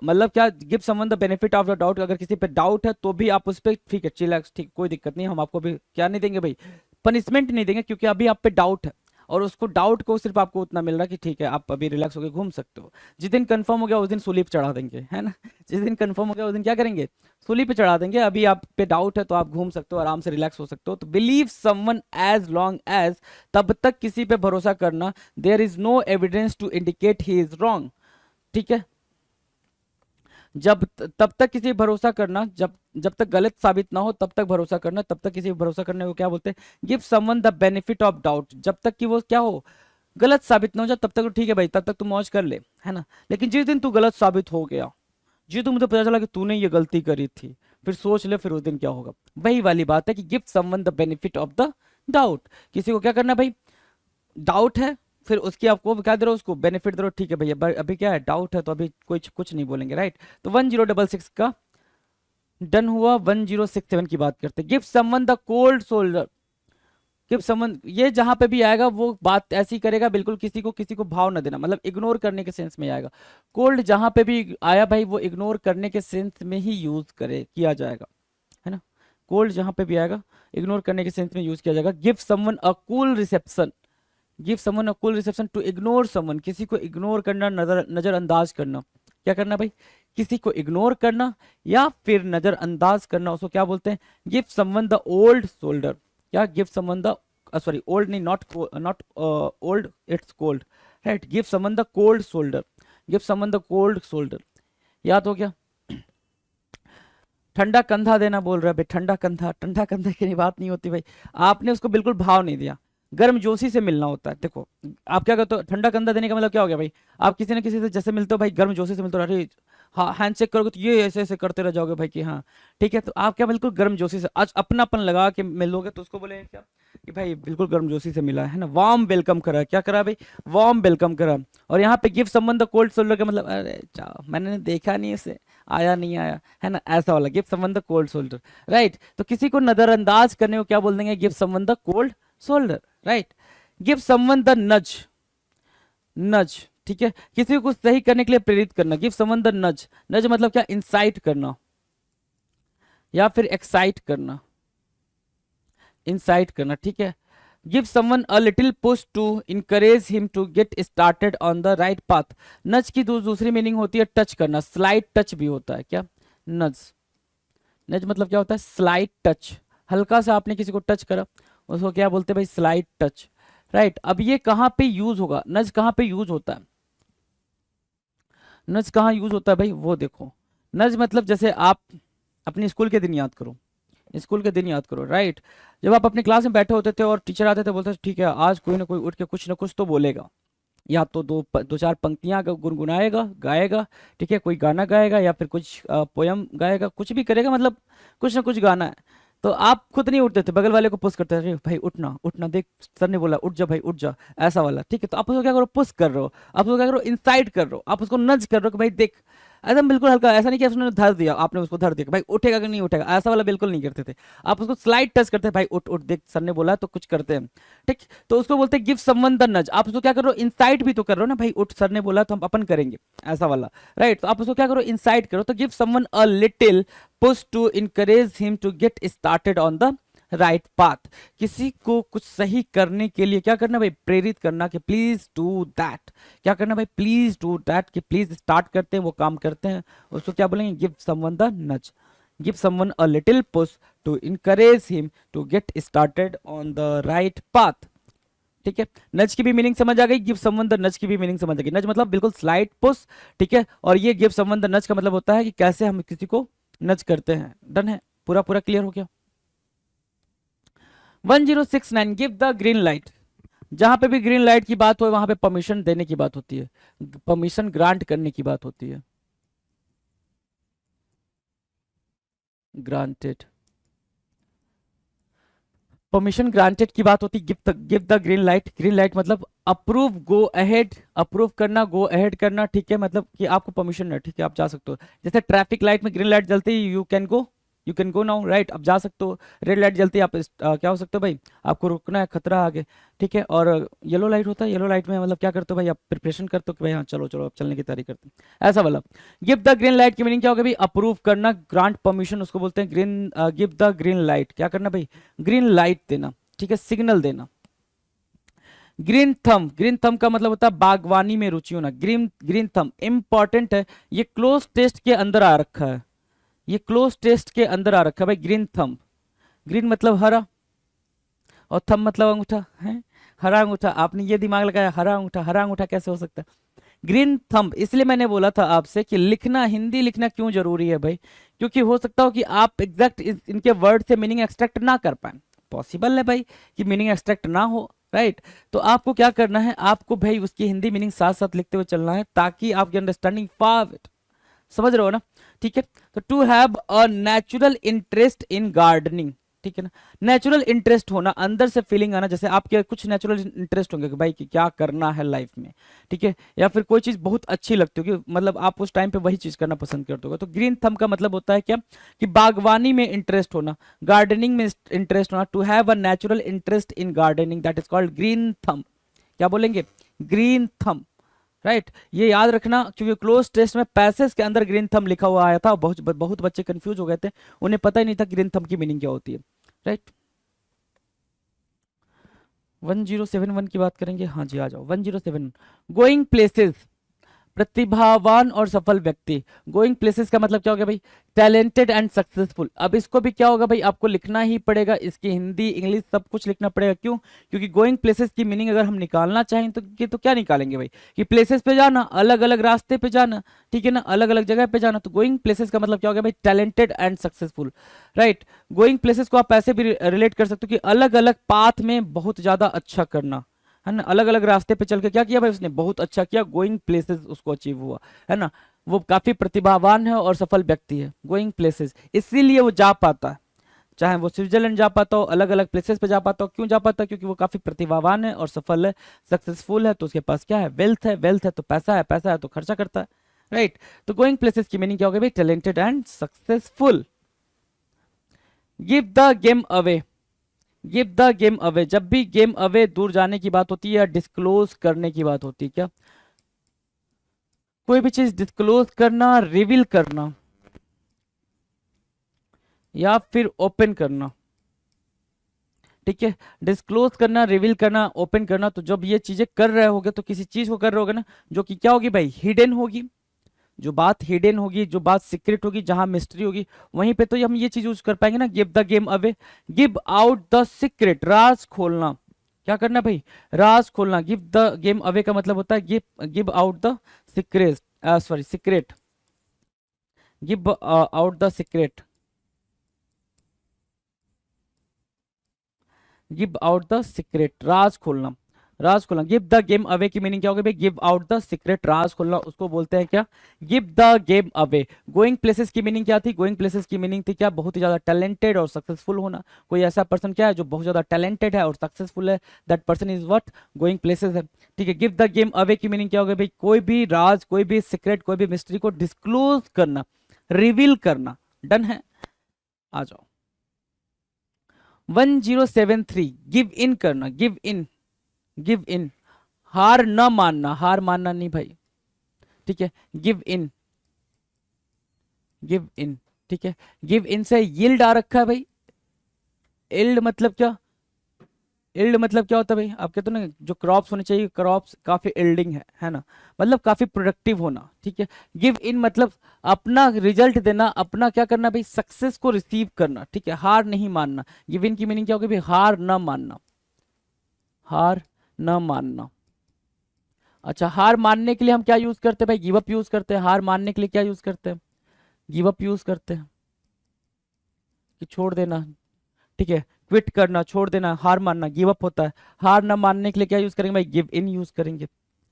मतलब क्या, give someone the benefit of the doubt, अगर किसी पे डाउट है तो भी आप उस पर ठीक है चिल्लाक्स, ठीक कोई दिक्कत नहीं, हम आपको भी क्या नहीं देंगे भाई, पनिशमेंट नहीं देंगे, क्योंकि अभी आप पे डाउट है और उसको डाउट को सिर्फ आपको उतना मिल रहा है कि ठीक है आप अभी रिलैक्स होकर घूम सकते हो। जिस दिन कंफर्म हो गया उस दिन सूली पे चढ़ा देंगे, है ना। जिस दिन कंफर्म हो गया उस दिन क्या करेंगे, सूली पे चढ़ा देंगे। अभी आप पे डाउट है तो आप घूम सकते हो, आराम से रिलैक्स हो सकते हो। तो believe someone as long as, तब तक किसी पे भरोसा करना, there is no evidence to indicate he is wrong, ठीक है। तब तक किसी पे भरोसा करना, जब तक गलत साबित ना हो तब तक भरोसा करना, तब तक किसी पे भरोसा करने को क्या बोलते हैं, give someone the benefit of doubt, जब तक कि वो क्या हो, गलत साबित ना हो जाए तब तक तो ठीक है भाई, तब तक तू मौज कर ले, है ना। लेकिन जिस दिन तू गलत साबित हो गया, जिस दिन मुझे पता चला कि तूने ये गलती करी थी, फिर सोच ले फिर उस दिन क्या होगा। वही वाली बात है कि give someone the benefit of the doubt, किसी को क्या करना भाई, डाउट है, फिर उसकी आपको क्या दे रहे हो, उसको बेनिफिट दे रहे हो, ठीक है भैया अभी क्या है, डाउट है तो अभी कुछ नहीं बोलेंगे, राइट। तो 1066 का डन हुआ। 1067 की बात करते हैं, give someone the cold shoulder, give someone, ये जहां पे भी आएगा वो बात ऐसी करेगा, बिल्कुल किसी को भाव ना देना, मतलब इग्नोर करने के सेंस में आएगा। कोल्ड जहां पे भी आया भाई वो इग्नोर करने के सेंस में ही यूज किया जाएगा, है ना। कोल्ड जहां पे भी आएगा इग्नोर करने के सेंस में यूज किया जाएगा। Give someone a cool reception, give someone a cool reception, to ignore someone, किसी को इग्नोर करना, नजरअंदाज करना, क्या करना भाई, किसी को इग्नोर करना या फिर नजरअंदाज करना, उसको क्या बोलते हैं, give someone the old shoulder, क्या give someone the, sorry old नहीं, not old, it's cold, right, give someone the cold shoulder, give someone the cold shoulder, याद हो गया। ठंडा कंधा देना बोल रहा है भाई, ठंडा कंधा की बात नहीं होती भाई, आपने उसको बिल्कुल भाव नहीं दिया, गर्मजोशी से मिलना होता है। देखो आप क्या करते हो, ठंडा कंधा देने का मतलब क्या हो गया भाई, आप किसी न किसी से जैसे मिलते हो भाई, गर्मजोशी से मिलते हो, अरे हाँ हैंड चेक करोगे तो ये ऐसे ऐसे करते रह जाओगे भाई कि हाँ ठीक है, तो आप क्या बिल्कुल गर्मजोशी से आज अपनापन लगा के मिलोगे, तो उसको बोले क्या कि भाई बिल्कुल गर्मजोशी से मिला है ना, वार्म वेलकम करा, क्या करा भाई, वार्म वेलकम करा। और यहाँ पे give someone the cold shoulder का मतलब, अरे चाओ मैंने देखा नहीं इसे, आया नहीं आया, है ना, ऐसा वाला give someone the cold shoulder, right. तो किसी को नजरअंदाज करने को क्या बोल देंगे, give someone the cold shoulder, right. Give someone the नज, नज, ठीक है, किसी को सही करने के लिए प्रेरित करना, गिव समवन द नज, नज मतलब क्या, इंसाइट करना या फिर एक्साइट करना, इंसाइट करना, ठीक है। Give someone a little push to encourage him to get started on the right path, nudge की दूसरी मीनिंग होती है टच करना, स्लाइड टच भी होता है, क्या नज, नज मतलब क्या होता है, स्लाइड टच, हल्का सा आपने किसी को टच करा उसको क्या बोलते हैं भाई, स्लाइड टच, राइट। अब ये कहां पे यूज होगा, नज कहां पे यूज होता है, नज कहाँ यूज होता है भाई, वो देखो, नज मतलब जैसे आप अपने स्कूल के दिन याद करो, स्कूल के दिन याद करो, राइट। जब आप अपनी क्लास में बैठे होते थे और टीचर आते थे, बोलते थे ठीक है आज कोई ना कोई उठ के कुछ ना कुछ तो बोलेगा, या तो दो चार पंक्तियां गुनगुनाएगा, गाएगा, ठीक है, कोई गाना गाएगा या फिर कुछ पोयम गाएगा, कुछ भी करेगा, मतलब कुछ ना कुछ गाना है। तो आप खुद नहीं उठते थे, बगल वाले को पुश करते थे, अरे भाई उठना उठना, देख सर ने बोला उठ जा भाई उठ जा, ऐसा वाला, ठीक है। तो आप उसको क्या करो, पुश कर रहे हो, आप उसको क्या करो, इंसाइट कर रहे हो, आप उसको नज कर रहे हो कि भाई देख, एकदम बिल्कुल हल्का, ऐसा नहीं कि उसने धर दिया, आपने उसको धर दिया कि भाई उठेगा कि नहीं उठेगा, ऐसा वाला बिल्कुल नहीं करते थे, आप उसको स्लाइड टच करते, भाई उठ उठ, देख सर ने बोला तो कुछ करते हैं, ठीक। तो उसको बोलते हैं गिव समवन द नज, आप उसको क्या कर रहे हो, इंसाइट भी तो कर रहे हो ना भाई, उठ सर ने बोला तो हम अपन करेंगे, ऐसा वाला, राइट। तो आप उसको क्या करो, इंसाइट करो, तो give someone a little push to encourage him to get started on the right path, किसी को कुछ सही करने के लिए क्या करना भाई, प्रेरित करना कि प्लीज डू दैट, क्या करना भाई, प्लीज डू दैट, कि प्लीज स्टार्ट करते हैं वो काम करते हैं, उसको क्या बोलेंगे, give someone the nudge, give someone a little push to encourage him to get started on the right path, ठीक है। नज की भी मीनिंग समझ आ गई, गिव समवन द नज की भी मीनिंग समझ आ गई, नज मतलब बिल्कुल स्लाइड पुश, ठीक है, और ये गिव समवन द नज का मतलब होता है कि कैसे हम किसी को नज करते हैं, डन है, पूरा पूरा क्लियर हो गया। 1069 गिव द ग्रीन लाइट, जहां पे भी ग्रीन लाइट की बात हो वहां पे परमिशन देने की बात होती है, परमिशन ग्रांट करने की बात होती है, ग्रांटेड, परमिशन ग्रांटेड की बात होती है, give the green light, green light मतलब अप्रूव, गो अहेड, अप्रूव करना, गो अहेड करना, ठीक है, मतलब कि आपको परमिशन है, ठीक है आप जा सकते हो, जैसे ट्रैफिक लाइट में ग्रीन लाइट जलती है, you can go, you can go now, right, अब जा सकते हो। रेड लाइट जलती है, आप क्या हो सकते हो भाई, आपको रुकना है, खतरा आगे, ठीक है। और येलो लाइट होता है, येलो लाइट में मतलब क्या करते हो भाई, आप प्रिपरेशन करते हो कि भाई हाँ चलो चलो अब चलने की तैयारी करते हैं, ऐसा वाला। गिव द ग्रीन लाइट की मीनिंग क्या होगा भाई, अप्रूव करना, ग्रांट परमिशन उसको बोलते हैं। Green give the green light, क्या करना भाई, ग्रीन लाइट देना, ठीक है, सिग्नल देना। ग्रीन थंब, ग्रीन थंब का मतलब होता है बागवानी में रुचि होना। ग्रीन ग्रीन थंब इंपॉर्टेंट है, ये क्लोज टेस्ट के अंदर आ रखा है, ये क्लोज टेस्ट के अंदर आ रखा है भाई, ग्रीन थंब। ग्रीन मतलब हरा और थंब मतलब अंगूठा है, हरा अंगूठा, आपने ये दिमाग लगाया हरा अंगूठा, हरा अंगूठा कैसे हो सकता है। ग्रीन थंब, इसलिए मैंने बोला था आपसे कि लिखना, हिंदी लिखना क्यों जरूरी है भाई, क्योंकि हो सकता हो कि आप एग्जैक्ट इनके वर्ड से मीनिंग एक्सट्रैक्ट ना कर पाए, पॉसिबल है भाई कि मीनिंग एक्सट्रैक्ट ना हो, राइट। तो आपको क्या करना है, आपको भाई उसकी हिंदी मीनिंग साथ साथ लिखते हुए चलना है ताकि आपकी अंडरस्टैंडिंग फास्ट, समझ रहे हो ना, ठीक है। तो to have a natural interest in gardening, ठीक है ना, नेचुरल इंटरेस्ट होना, अंदर से फीलिंग आना, जैसे आपके कुछ नेचुरल इंटरेस्ट होंगे कि भाई कि क्या करना है लाइफ में, ठीक है, या फिर कोई चीज बहुत अच्छी लगती होगी, मतलब आप उस टाइम पे वही चीज करना पसंद करते हो। तो ग्रीन थंब का मतलब होता है क्या, कि बागवानी में इंटरेस्ट होना, गार्डनिंग में इंटरेस्ट होना, to have a natural interest in gardening, that is called green thumb. क्या बोलेंगे, ग्रीन थंब, राइट। ये याद रखना क्योंकि क्लोज टेस्ट में पैसेज के अंदर ग्रीन थंब लिखा हुआ आया था, बहुत बहुत बच्चे कंफ्यूज हो गए थे, उन्हें पता ही नहीं था ग्रीन थंब की मीनिंग क्या होती है, राइट। 1071 की बात करेंगे, हाँ जी आ जाओ 1071। गोइंग प्लेसेस, प्रतिभावान और सफल व्यक्ति। गोइंग प्लेसेस का मतलब क्या हो गया भाई, टैलेंटेड एंड सक्सेसफुल। अब इसको भी क्या होगा भाई, आपको लिखना ही पड़ेगा, इसकी हिंदी इंग्लिश सब कुछ लिखना पड़ेगा, क्यों, क्योंकि गोइंग प्लेसेस की मीनिंग अगर हम निकालना चाहें तो क्या निकालेंगे भाई, कि प्लेसेस पे जाना, अलग अलग रास्ते पे जाना, ठीक है ना, अलग अलग जगह पे जाना। तो गोइंग प्लेसेस का मतलब क्या हो गया भाई, talented and successful, right. Going places को आप ऐसे भी रिलेट कर सकते हो कि अलग अलग पाथ में बहुत ज्यादा अच्छा करना, है ना, अलग अलग रास्ते पे चल के क्या किया भाई उसने, बहुत अच्छा किया, गोइंग प्लेसेस उसको अचीव हुआ, है ना, वो काफी प्रतिभावान है और सफल व्यक्ति है, गोइंग प्लेसेस, इसीलिए वो जा पाता है, चाहे वो स्विट्जरलैंड जा पाता हो, अलग अलग प्लेसेस पे जा पाता हो, क्यों जा पाता है, क्योंकि वो काफी प्रतिभावान है और सफल है, सक्सेसफुल है, तो उसके पास क्या है, वेल्थ है, वेल्थ है तो पैसा है, पैसा है तो खर्चा करता है, राइट। तो गोइंग प्लेसेस की मीनिंग क्या होगी भाई, talented and successful. Give the game away, give the game away, जब भी गेम अवे दूर जाने की बात होती है या डिस्क्लोज करने की बात होती है, क्या, कोई भी चीज डिस्क्लोज करना, रिवील करना या फिर ओपन करना, ठीक है, डिस्क्लोज करना, रिवील करना, ओपन करना। तो जब ये चीजें कर रहे होगे तो किसी चीज को कर रहे होगे ना जो कि क्या होगी भाई, हिडन होगी, जो बात हिडन होगी, जो बात सीक्रेट होगी, जहां मिस्ट्री होगी, वहीं पे तो हम ये चीज यूज कर पाएंगे ना, give the game away, give out the secret, राज खोलना, क्या करना भाई, राज खोलना। गिव द गेम अवे का मतलब होता है give give out the secret, sorry secret, give out the secret, give out the secret, राज खोलना, राज खोलना। गिव द गेम अवे की मीनिंग क्या होगी भाई, गिव आउट द सीक्रेट, राज खोलना, उसको बोलते हैं क्या, give the game away. Going places की मीनिंग क्या थी, गोइंग प्लेसेस की मीनिंग थी क्या, बहुत ही ज्यादा टैलेंटेड और सक्सेसफुल होना। कोई ऐसा पर्सन क्या है जो बहुत ज्यादा टैलेंटेड है और सक्सेसफुल है, that person is what, going places है, ठीक है। गिव द गेम अवे की मीनिंग क्या होगी भाई, कोई भी राज, कोई भी सीक्रेट, कोई भी मिस्ट्री को डिस्क्लोज करना, रिवील करना, डन है, आ जाओ 1073। गिव इन करना, गिव इन, गिव इन, हार न मानना, हार मानना नहीं भाई, ठीक है, गिव इन, गिव इन, ठीक है। गिव इन से यील्ड आ रखा है भाई, यील्ड मतलब क्या, यील्ड मतलब क्या होता है भाई, आप कहते हो ना जो क्रॉप्स होने चाहिए, क्रॉप्स काफी यील्डिंग है ना, मतलब काफी प्रोडक्टिव होना, ठीक है। गिव इन मतलब अपना रिजल्ट देना, अपना क्या करना भाई, सक्सेस को रिसीव करना, ठीक है, हार नहीं मानना। गिव इन की मीनिंग क्या होगी भाई, हार न मानना, हार न मानना। अच्छा, हार मानने के लिए हम क्या यूज करते हैं भाई, गिव अप यूज करते हैं। हार मानने के लिए क्या यूज करते हैं, गिव अप यूज करते हैं, कि छोड़ देना, ठीक है, क्विट करना, छोड़ देना, हार मानना गिव अप होता है। हार न मानने के लिए क्या यूज करेंगे भाई, गिव इन यूज करेंगे,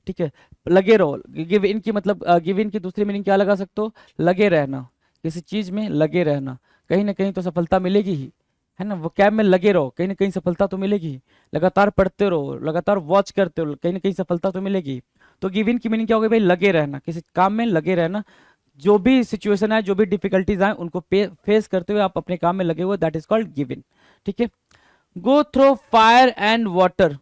ठीक है। लगे रहो, गिव इन की मतलब, गिव इन की दूसरी मीनिंग क्या लगा सकते हो, लगे रहना, किसी चीज में लगे रहना, कहीं ना कहीं तो सफलता मिलेगी ही, है ना, वो कैब में लगे रहो, कहीं ना कहीं सफलता तो मिलेगी ही। लगातार पढ़ते रहो, लगातार वॉच करते रहो, कहीं ना कहीं सफलता तो मिलेगी। तो गिव इन की मीनिंग क्या होगी भाई, लगे रहना, किसी काम में लगे रहना, जो भी सिचुएशन है, जो भी डिफिकल्टीज आए, उनको फेस करते हुए आप अपने काम में लगे हुए, दैट इज कॉल्ड गिवन। ठीक है। Go through fire and water,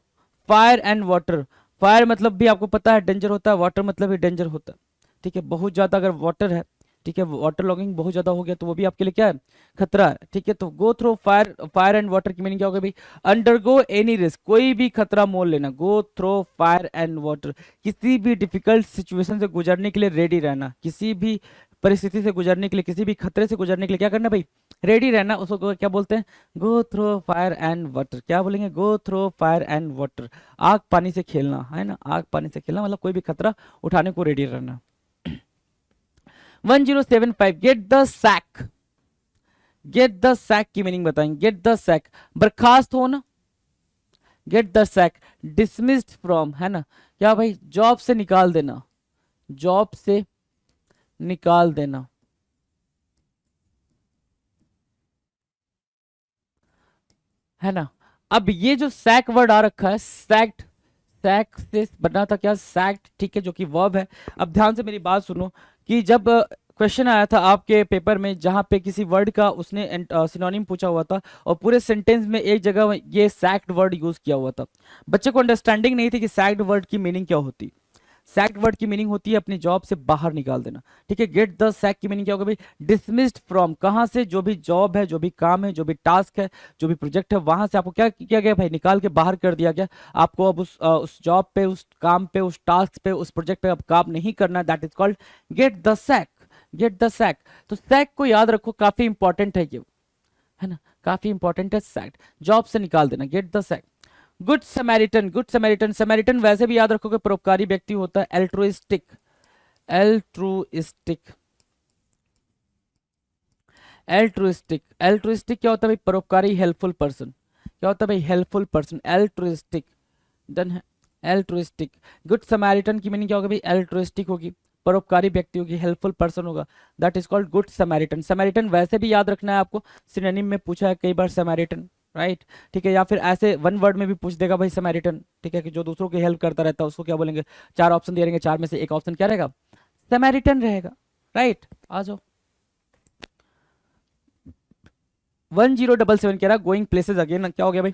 fire and water, fire मतलब भी आपको पता है डेंजर होता है, वाटर मतलब भी डेंजर होता है। ठीक है, बहुत ज्यादा अगर वाटर है, ठीक है, वाटर लॉगिंग बहुत ज्यादा हो गया तो वो भी आपके लिए क्या है, खतरा है। ठीक है, तो go through fire, fire and water की मीनिंग क्या होगा भाई, अंडरगो एनी रिस्क, कोई भी खतरा मोल लेना। गो थ्रो फायर एंड वाटर, किसी भी डिफिकल्ट सिचुएशन से गुजरने के लिए रेडी रहना, किसी भी परिस्थिति से गुजरने के लिए, किसी भी खतरे से गुजरने के लिए क्या करना भाई, रेडी रहना। उसको क्या बोलते हैं, गो थ्रो फायर एंड वाटर। क्या बोलेंगे, गो थ्रो फायर एंड वाटर, आग पानी से खेलना, है ना, आग पानी से खेलना मतलब कोई भी खतरा उठाने को रेडी रहना। 1075, get the sack, get the sack की मीनिंग बताएंगे। गेट द सैक, बर्खास्त होना, get the sack, dismissed from, है ना, क्या भाई, जॉब से निकाल देना, जॉब से निकाल देना, है ना। अब ये जो सैक वर्ड आ रखा है, सैक्ड, सैक से बना था क्या, सैक्ड, ठीक है, जो कि वर्ब है। अब ध्यान से मेरी बात सुनो कि जब क्वेश्चन आया था आपके पेपर में जहां पे किसी वर्ड का उसने सिनोनिम पूछा हुआ था और पूरे सेंटेंस में एक जगह ये सैक्ड वर्ड यूज किया हुआ था, बच्चे को अंडरस्टैंडिंग नहीं थी कि सैक्ड वर्ड की मीनिंग क्या होती। सैक्ड वर्ड की मीनिंग होती है अपनी जॉब से बाहर निकाल देना। ठीक है, गेट द सैक की मीनिंग क्या होगा भाई, डिसमिस्ड फ्रॉम, कहां से, जो भी जॉब है, जो भी काम है, जो भी टास्क है, जो भी प्रोजेक्ट है, वहां से आपको क्या किया गया भाई, निकाल के बाहर कर दिया गया। आपको अब उस जॉब पे, उस काम पे, उस टास्क पे, उस प्रोजेक्ट पे अब काम नहीं करना, that is called get the sack, get the sack. तो सैक को याद रखो, काफी इंपॉर्टेंट है ये, है ना, काफी इंपॉर्टेंट है सैक, जॉब से निकाल देना, get the sack. Good Samaritan, good Samaritan, Samaritan वैसे भी याद रखोगे परोपकारी व्यक्ति होता है, एल्ट्रुइस्टिक, एल्ट्रुइस्टिक, एल्ट्रुइस्टिक, एल्ट्रुइस्टिक क्या होता है भाई, परोपकारी, हेल्पफुल पर्सन। क्या होता है भाई, हेल्पफुल पर्सन, एल्ट्रुइस्टिक, डन है, एल्ट्रुइस्टिक। गुड समैरिटन की मीनिंग क्या होगा भाई, एल्ट्रुइस्टिक होगी, परोपकारी व्यक्ति होगी, हेल्पफुल पर्सन होगा, that is called good Samaritan. Samaritan वैसे भी याद रखना है आपको, सिनोनिम में पूछा है कई बार समैरिटन, राइट। ठीक है, या फिर ऐसे वन वर्ड में भी पूछ देगा भाई समैरिटन, ठीक है, कि जो दूसरों की हेल्प करता रहता है उसको क्या बोलेंगे। चार ऑप्शन दे रहेंगे, चार में से एक ऑप्शन क्या रहेगा, समैरिटन रहेगा, राइट। आ जाओ, 1077 कह रहा गोइंग प्लेसेस अगेन, क्या हो गया भाई,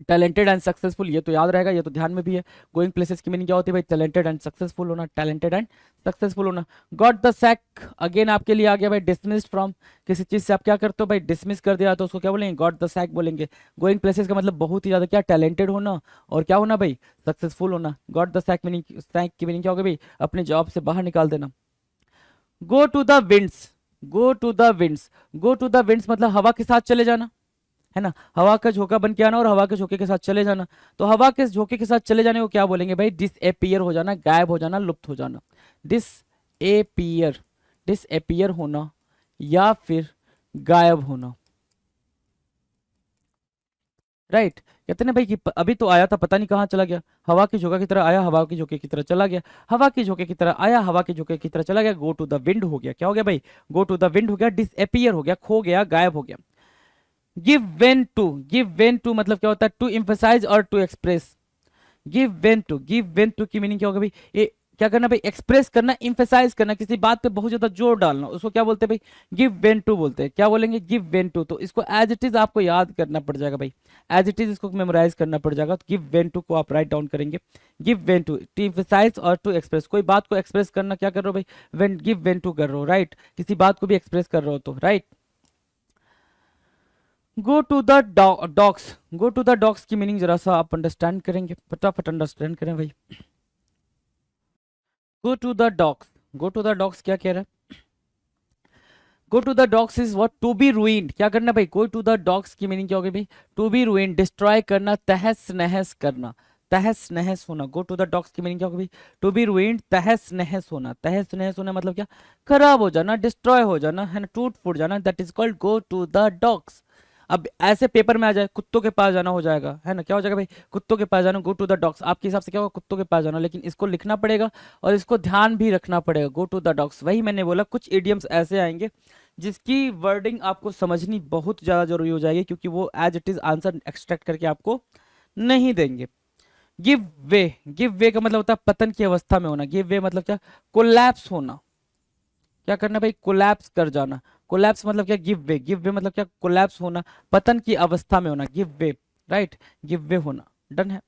टैलेंटेड एंड सक्सेसफुल, ये तो याद रहेगा, ये तो ध्यान में भी है। गोइंग प्लेसेस की मीनिंग क्या होती है भाई, टैलेंटेड एंड सक्सेसफुल होना, टैलेंटेड एंड सक्सेसफुल होना। गॉट द सैक अगेन आपके लिए आ गया भाई, डिसमिस्ड फ्रॉम, किसी चीज से आप क्या करते हो भाई, डिसमिस कर दिया तो उसको क्या बोलेंगे, गॉट द सैक बोलेंगे। गोइंग प्लेसेस का मतलब बहुत ही ज्यादा क्या, टैलेंटेड होना और क्या होना भाई, सक्सेसफुल होना। Got the sack meaning, sack की मीनिंग क्या होगी भाई, अपने जॉब से बाहर निकाल देना। Go to the winds, go to the winds, go to the winds मतलब हवा के साथ चले जाना, है ना, हवा का झोंका बन के आना और हवा के झोंके के साथ चले जाना। तो हवा के झोंके के साथ चले जाने को क्या बोलेंगे भाई, डिसएपियर हो जाना, गायब हो जाना, लुप्त हो जाना, डिसएपियर, डिसएपियर होना या फिर गायब होना, राइट। कहते ना भाई कि अभी तो आया था पता नहीं कहाँ चला गया, हवा की झोंका की तरह आया, हवा की झोंके की तरह चला गया, हवा की झोंके की तरह आया, हवा के झोंके की तरह चला गया। गो टू द विंड हो गया, क्या हो गया भाई, गो टू द विंड हो गया, डिसएपियर हो गया, खो गया, गायब हो गया। Give vent to, give vent to मतलब क्या होता है, टू एम्फसाइज और to express. Give vent to, give vent to की मीनिंग क्या होगा भाई, ये क्या करना भाई, एक्सप्रेस करना, एम्फसाइज करना, किसी बात पे बहुत ज्यादा जोर डालना, उसको क्या बोलते हैं भाई, गिव वेन टू बोलते हैं। क्या बोलेंगे, गिव वेन टू। तो इसको एज इट इज आपको याद करना पड़ जाएगा भाई, एज इट इज इसको मेमोराइज करना पड़ जाएगा। तो गिव वेन टू को आप राइट डाउन करेंगे, give vent to, to emphasise और टू एक्सप्रेस, कोई बात को एक्सप्रेस करना, क्या कर रहे हो भाई, वेन, गिव वेन टू कर रहे हो, राइट, किसी बात को भी एक्सप्रेस कर रहे हो तो, right. Go to the dogs, go to the dogs की मीनिंग जरा सा आप अंडरस्टैंड करेंगे, फटाफट अंडरस्टैंड करें भाई। Go to the dogs, go to the dogs क्या कह रहा है, go to the dogs is what, to be ruined, क्या करना भाई, गो टू द डॉग्स की मीनिंग क्या होगी भाई, टू बी रूइंड, डिस्ट्रॉय करना, तहस नहस करना, तहस नहस होना। गो टू द डॉग्स की मीनिंग क्या होगी भाई, टू बी रूइंड, तहस नहस होना, तहस नहस होना मतलब क्या, खराब हो जाना, डिस्ट्रॉय हो जाना, है ना, टूट फूट जाना, that is called go to the dogs. अब ऐसे पेपर में आ जाए, कुत्तों के पास जाना हो जाएगा, है ना, क्या हो जाएगा भाई, कुत्तों के पास जाना, गो टू द डॉग्स, आपके हिसाब से क्या होगा, कुत्तों के पास जाना, लेकिन इसको लिखना पड़ेगा और इसको ध्यान भी रखना पड़ेगा, गो टू द डॉग्स। वही मैंने बोला, कुछ इडियम्स ऐसे आएंगे जिसकी वर्डिंग आपको समझनी बहुत ज़्यादा जरूरी हो जाएगी, क्योंकि वो as it is answer extract करके आपको नहीं देंगे। गिव वे, गिव वे का मतलब होता है पतन की अवस्था में होना, गिव वे मतलब क्या, कोलैप्स होना, क्या करना भाई, कोलैप्स कर जाना। कोलैप्स मतलब क्या, गिव वे। गिव वे मतलब क्या, कोलैप्स होना, पतन की अवस्था में होना, give way, right, give way होना। डन है।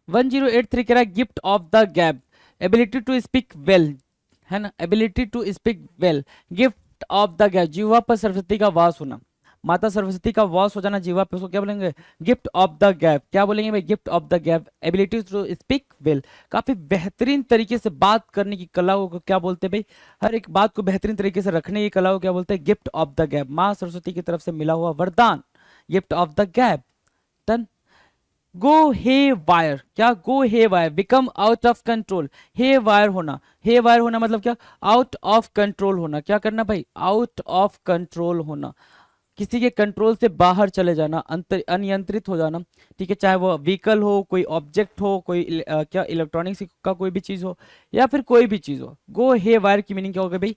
1083 कह रहा है gift of the gab, ability to speak well, है ना, ability to speak well, gift of the gab, जीवा पर सरस्वती का वास होना, माता सरस्वती का वास हो जाना जीवा पे, उसको क्या बोलेंगे, गिफ्ट ऑफ द गैप। क्या बोलेंगे भाई, gift of the gab, ability to speak well, काफी बेहतरीन तरीके से बात करने की कला को क्या बोलते हैं भाई, हर एक बात को बेहतरीन तरीके से रखने की कला को क्या बोलते हैं, गिफ्ट ऑफ द गैप, माँ सरस्वती की तरफ से मिला हुआ वरदान, gift of the gab. Done. Go haywire, क्या, go haywire, become out of control, haywire होना, हे वायर होना मतलब क्या, आउट ऑफ कंट्रोल होना, क्या करना भाई, आउट ऑफ कंट्रोल होना, किसी के कंट्रोल से बाहर चले जाना, अनियंत्रित हो जाना, ठीक है, चाहे वो व्हीकल हो, कोई ऑब्जेक्ट हो, कोई क्या इलेक्ट्रॉनिक्स का कोई भी चीज हो, या फिर कोई भी चीज हो। गो हे वायर की मीनिंग क्या होगा भाई,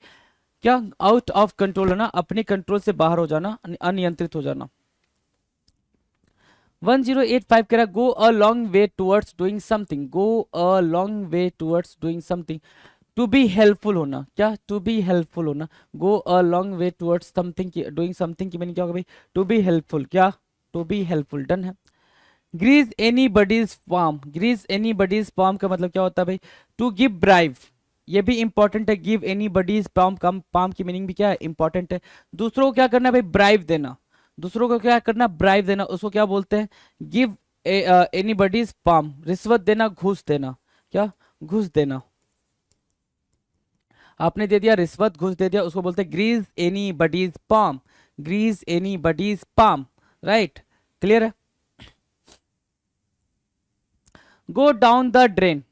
क्या, आउट ऑफ कंट्रोल होना, अपने कंट्रोल से बाहर हो जाना, अनियंत्रित हो जाना। 1085 कह रहा है go a long way towards doing something, go a long way towards doing something, to be helpful होना, क्या, टू बी हेल्पफुल होना, go a long way towards something की, डूइंग समथिंग की मीनिंग क्या होगा भाई, टू बी हेल्पफुल, क्या, to be helpful. Done है। Grease anybody's palm, grease anybody's palm का मतलब क्या होता है भाई, टू गिव ब्राइव, ये भी इंपॉर्टेंट है, गिव एनी बडीज पाम, कम पाम की मीनिंग भी क्या है, इंपॉर्टेंट है, दूसरों को क्या करना है भाई, ब्राइव देना, दूसरों को क्या करना, ब्राइव देना, उसको क्या बोलते हैं, गिव एनी बडीज पाम, रिश्वत देना, घूस देना, क्या, घूस देना, आपने दे दिया रिश्वत, घूस दे दिया, उसको बोलते हैं grease anybody's palm, grease anybody's palm, right, clear है। Go down the drain,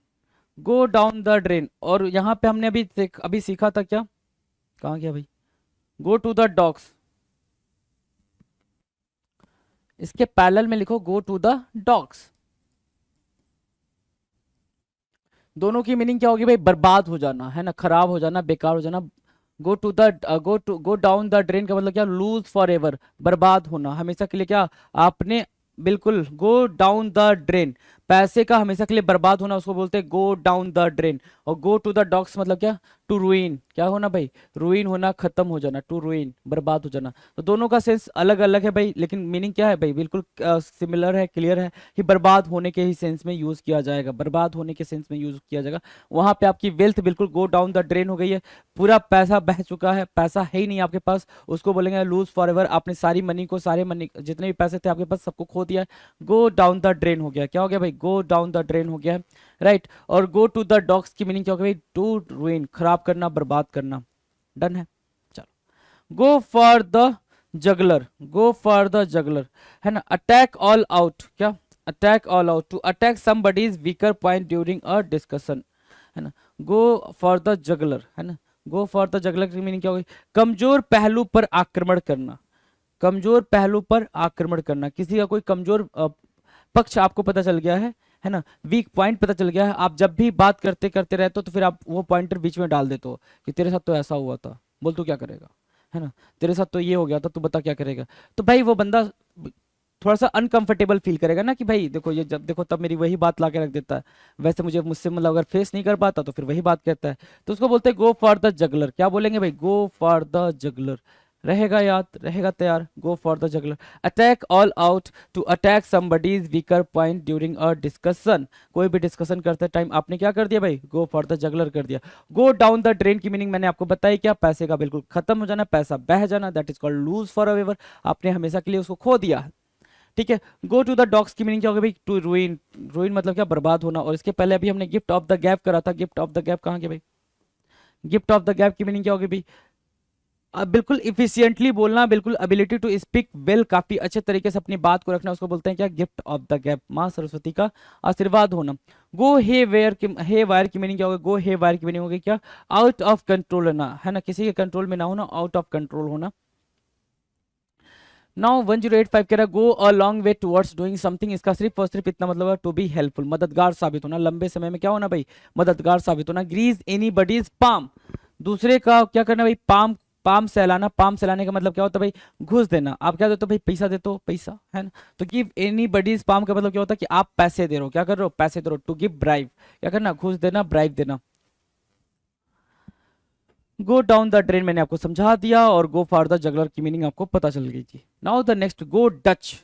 go down the drain, और यहां पे हमने अभी सीखा था क्या, कहाँ गया भाई, गो टू द डॉग्स, इसके पैरेलल में लिखो गो टू द डॉग्स, दोनों की मीनिंग क्या होगी भाई, बर्बाद हो जाना, है ना, खराब हो जाना, बेकार हो जाना। गो डाउन द ड्रेन का मतलब क्या, लूज फॉर एवर, बर्बाद होना हमेशा के लिए, क्या, आपने, बिल्कुल, गो डाउन द ड्रेन, पैसे का हमेशा के लिए बर्बाद होना, उसको बोलते हैं गो डाउन द ड्रेन। और गो टू द डॉग्स मतलब क्या, टू रुइन, क्या होना भाई, रुइन होना, खत्म हो जाना, टू रुइन, बर्बाद हो जाना। तो दोनों का सेंस अलग अलग है भाई, लेकिन मीनिंग क्या है भाई, बिल्कुल सिमिलर है, क्लियर है कि बर्बाद होने के ही सेंस में यूज किया जाएगा, बर्बाद होने के सेंस में यूज किया जाएगा। वहां पे आपकी वेल्थ बिल्कुल गो डाउन द ड्रेन हो गई है, पूरा पैसा बह चुका है, पैसा है ही नहीं आपके पास, उसको बोलेंगे लूज फॉर एवर, आपने सारी मनी को, सारे मनी जितने भी पैसे थे आपके पास सबको खो दिया है, गो डाउन द ड्रेन हो गया, क्या हो गया भाई, गो डाउन द ड्रेन हो गया है, राइट। और गो टू द डॉग्स की मीनिंग क्या होगा भाई, टू रुइन, खराब करना, बर्बाद करना। डन है। चलो, go for the jugular, go for the jugular, है ना, अटैक ऑल आउट, क्या, attack all out, to attack somebody's weaker point during a discussion, है ना, गो फॉर द जगलर, है ना, गो फॉर द जगलर की मीनिंग क्या होगी, कमजोर पहलू पर आक्रमण करना, कमजोर पहलू पर आक्रमण करना, किसी का कोई कमजोर पक्ष आपको पता चल गया है ना, वीक पॉइंट पता चल गया है, आप जब भी बात करते करते रहते हो तो फिर आप वो पॉइंटर बीच में डाल देते हो कि तेरे साथ तो ऐसा हुआ था, बोल तू क्या करेगा, है ना, तेरे साथ तो ये हो गया था, तू बता क्या करेगा। तो भाई वो बंदा थोड़ा सा अनकंफर्टेबल फील करेगा ना, कि भाई देखो ये जब देखो तब मेरी वही बात ला के रख देता है, वैसे मुझे मुझसे मतलब अगर फेस नहीं कर पाता तो फिर वही बात कहता है, तो उसको बोलते हैं गो फॉर द जगलर, क्या बोलेंगे भाई, गो फॉर द जगलर, रहेगा याद, रहेगा तैयार, go for the jugular. Attack all out, to attack somebody's weaker point during a discussion, कोई भी डिस्कशन करते टाइम आपने क्या कर दिया भाई, गो फॉर द जगलर कर दिया। गो डाउन द ड्रेन की मीनिंग मैंने आपको बताई, क्या, पैसे का बिल्कुल खत्म हो जाना, पैसा बह जाना, that is called lose for ever, आपने हमेशा के लिए उसको खो दिया, ठीक है। गो टू द डॉग्स की मीनिंग क्या होगी भाई, टू रुइन, रुइन मतलब क्या, बर्बाद होना। और इसके पहले अभी हमने गिफ्ट ऑफ द गैप करा था, गिफ्ट ऑफ द गैप कहाँ गया भाई, गिफ्ट ऑफ द गैप की मीनिंग क्या होगी भाई, बिल्कुल इफिशियंटली बोलना, बिल्कुल एबिलिटी टू स्पीक वेल, काफी अच्छे तरीके से अपनी बात को रखना, उसको बोलते हैं क्या, गिफ्ट ऑफ द गैप, माँ सरस्वती का आशीर्वाद होना। गो हे वेयर की, हे वायर की मीनिंग क्या होगा, गो हे वायर की मीनिंग होगी क्या, आउट ऑफ कंट्रोल होना, है ना, किसी के कंट्रोल में ना होना, आउट ऑफ कंट्रोल होना। नाउ 1085 कह रहा है go a long way towards doing something, इसका सिर्फ और सिर्फ इतना मतलब है टू बी हेल्पफुल, मददगार साबित होना, लंबे समय में क्या होना भाई, मददगार साबित होना। ग्रीज एनी बडीज पाम, दूसरे का क्या करना भाई, पाम, पाम सहलाना, पाम सहलाने का मतलब क्या होता है भाई, घूस देना, आप क्या देते हो भाई, पैसा देते हो, पैसा, है ना। तो गिव एनी बडीज पाम का मतलब क्या होता है कि आप पैसे दे रहे हो, क्या कर रहे हो, पैसे दे रहे हो, टू गिव ब्राइव, क्या करना, घूस देना, ब्राइव देना। गो डाउन द ड्रेन मैंने आपको समझा दिया, और गो फॉर द जगलर की मीनिंग आपको पता चल गई थी। Now the next, go Dutch.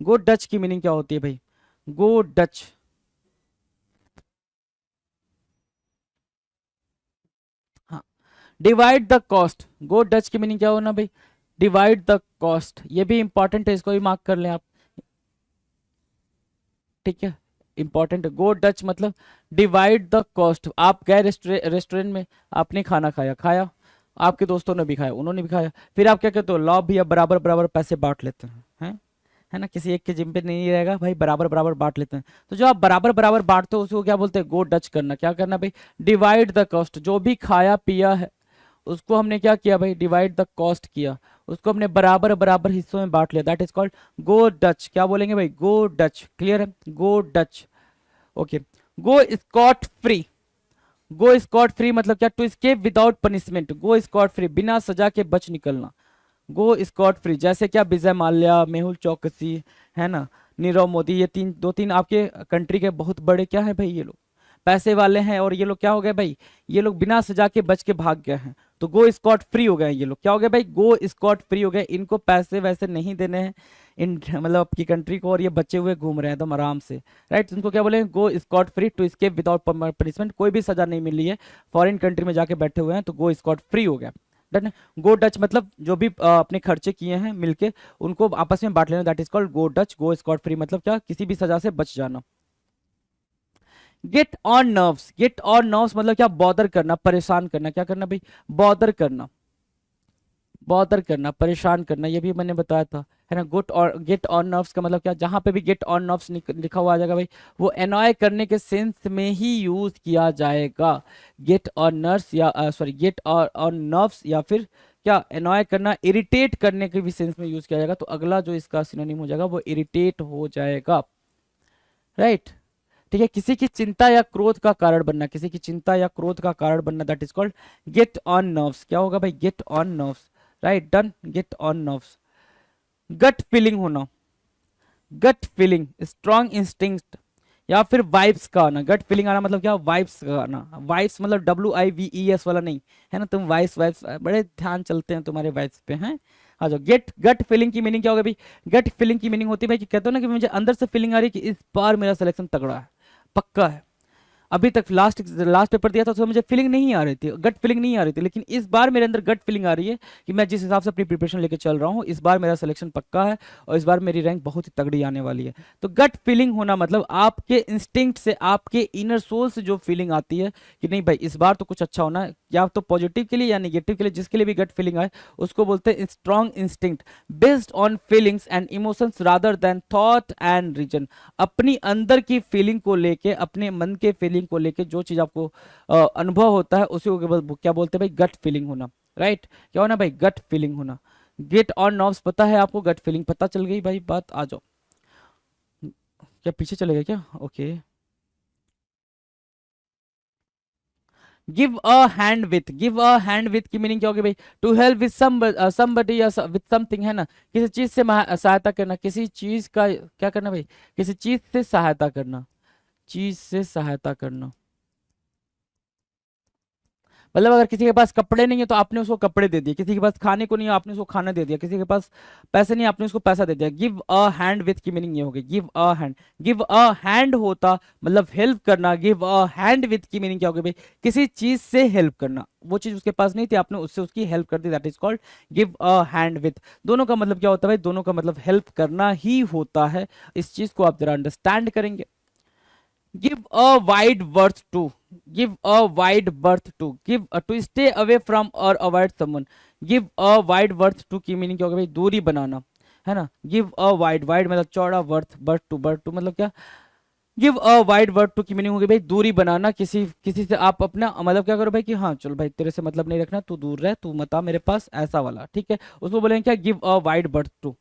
Go Dutch की मीनिंग क्या होती है भाई? गो डच, हाँ, divide the cost. Go Dutch की मीनिंग क्या होना भाई? Divide the cost. ये भी इंपॉर्टेंट है, इसको भी मार्क कर लें आप, ठीक है, इंपॉर्टेंट है। गो डच मतलब डिवाइड द कॉस्ट। आप गए रेस्टोरेंट में, आपने खाना खाया, आपके दोस्तों ने भी खाया, उन्होंने भी खाया, फिर आप क्या कहते हो? लो भैया बराबर बराबर पैसे बांट लेते हैं, है ना? किसी एक के जिम पे नहीं रहेगा भाई, बराबर बराबर बांट लेते हैं। तो जो आप बराबर बराबर बांटते हो उसको क्या बोलते हैं? गो डच करना। क्या करना भाई? Divide the cost. जो भी खाया पिया है उसको हमने क्या किया भाई? डिवाइड द कॉस्ट किया, उसको हमने बराबर बराबर हिस्सों में बांट लिया। That is called go Dutch. क्या बोलेंगे भाई? Go Dutch. क्लियर है? Go Dutch. Okay. Go scot free. Go scot free मतलब क्या? To escape without punishment. Go scot free, बिना सजा के बच निकलना। गो स्कॉट फ्री, जैसे क्या विजय माल्या, मेहुल चौकसी, है ना, नीरव मोदी, ये दो तीन आपके कंट्री के बहुत बड़े क्या है भाई, ये लोग पैसे वाले हैं, और ये लोग क्या हो गए भाई? ये लोग बिना सजा के बच के भाग गए हैं, तो गो स्कॉट फ्री हो गए हैं। ये लोग क्या हो गए भाई? गो स्कॉट फ्री हो गए। इनको पैसे वैसे नहीं देने हैं इन मतलब आपकी कंट्री को, और ये बचे हुए घूम रहे हैं एकदम आराम से, राइट? उनको क्या बोले? Go scot free, to escape without punishment. कोई भी सजा नहीं मिली है, फॉरेन कंट्री में जाके बैठे हुए हैं, तो गो स्कॉट फ्री हो गया। डन है? गो डच मतलब जो भी अपने खर्चे किए हैं मिलके उनको आपस में बांट लेना। That is called go Dutch. Go scot free मतलब क्या? किसी भी सजा से बच जाना। Gate on nerves. Gate on nerves मतलब क्या? बॉदर करना, परेशान करना। क्या करना भाई? बॉदर करना। बॉदर करना, परेशान करना, ये भी मैंने बताया था, है ना? गुट और गेट ऑन नर्व्स का मतलब क्या? जहां पे भी गेट ऑन नर्व्स लिखा हुआ आ जाएगा भाई, वो एनॉय करने के सेंस में ही यूज किया जाएगा। गेट ऑन नर्व्स या सॉरी गेट ऑन नर्व्स, या फिर क्या? एनॉय करना, इरिटेट करने के भी सेंस में यूज किया जाएगा। तो अगला जो इसका सिनोनिम हो जाएगा वो इरिटेट हो जाएगा, राइट? ठीक है, किसी की चिंता या क्रोध का कारण बनना, किसी की चिंता या क्रोध का कारण बनना, that is called get on nerves. क्या होगा भाई? Get on nerves, right? Done. Get on nerves. Gut feeling होना। गट फीलिंग, स्ट्रॉन्ग इंस्टिंक्ट या फिर वाइब्स का आना। गट फीलिंग आना मतलब क्या? वाइब्स का आना। वाइब्स मतलब WIVES वाला नहीं, है ना? तुम वाइब्स वाइब्स बड़े ध्यान चलते हैं तुम्हारे वाइब्स पे, हैं? आ जाओ। गेट गट फीलिंग की मीनिंग क्या होगा भाई? गट फीलिंग की मीनिंग होती है भाई कि कहते हो ना कि मुझे अंदर से फीलिंग आ रही है कि इस बार मेरा सिलेक्शन तगड़ा है, पक्का है। अभी तक लास्ट लास्ट पेपर दिया था तो मुझे फीलिंग नहीं आ रही थी, गट फीलिंग नहीं आ रही थी, लेकिन इस बार मेरे अंदर गट फीलिंग आ रही है कि मैं जिस हिसाब से अपनी प्रिपरेशन लेके चल रहा हूँ, इस बार मेरा सिलेक्शन पक्का है और इस बार मेरी रैंक बहुत ही तगड़ी आने वाली है। तो गट फीलिंग होना मतलब आपके इंस्टिंक्ट से, आपके इनर सोल से जो फीलिंग आती है कि नहीं भाई इस बार तो कुछ अच्छा होना है, या तो पॉजिटिव के लिए या नेगेटिव के लिए, जिसके लिए भी गट फीलिंग आए उसको बोलते हैं strong instinct based on feelings and emotions rather than thought and reason. अपनी अंदर की फीलिंग को लेके, अपने मन के फीलिंग को लेके जो चीज आपको अनुभव होता है उसी को क्या बोलते हैं भाई? गट फीलिंग होना, राइट? क्या होना भाई? गट फीलिंग होना। गेट ऑन नर्व्स पता है आपको? गट फीलिंग पता चल गई भाई बात? आ जाओ। क्या पीछे चले गए क्या? Okay. Give a hand with. Give a hand with की मीनिंग क्या होगी भाई? टू हेल्प विथ समबडी या विथ समथिंग, है ना? किसी चीज से सहायता करना, किसी चीज का क्या करना भाई? किसी चीज से सहायता करना, चीज से सहायता करना। मतलब अगर किसी के पास कपड़े नहीं है तो आपने उसको कपड़े दे दिए, किसी के पास खाने को नहीं है आपने उसको खाना दे दिया, किसी के पास पैसे नहीं है आपने उसको पैसा दे दिया। गिव अ हैंड विथ की मीनिंग ये होगी, give a hand. Give a hand होता मतलब हेल्प करना, गिव अ हैंड विथ की मीनिंग क्या होगी भाई? किसी चीज से हेल्प करना, वो चीज उसके पास नहीं थी, आपने उससे उसकी हेल्प कर दी, that is called give a hand with. दोनों का मतलब क्या होता है भाई? दोनों का मतलब हेल्प करना ही होता है। इस चीज को आप जरा अंडरस्टैंड करेंगे। give a wide berth to, give a wide berth to, to stay away from or avoid someone। give a wide berth to की मीनिंग क्या होगा भाई? दूरी बनाना, है ना? give a wide, wide मतलब चौड़ा, berth to मतलब क्या? give a wide berth to की मीनिंग होगी भाई दूरी बनाना, किसी किसी से आप अपना मतलब क्या करो भाई कि हाँ चलो भाई तेरे से मतलब नहीं रखना, तू दूर रह, तू मत आ मेरे पास, ऐसा वाला, ठीक है? उसको बोलेंगे क्या? give a wide berth to।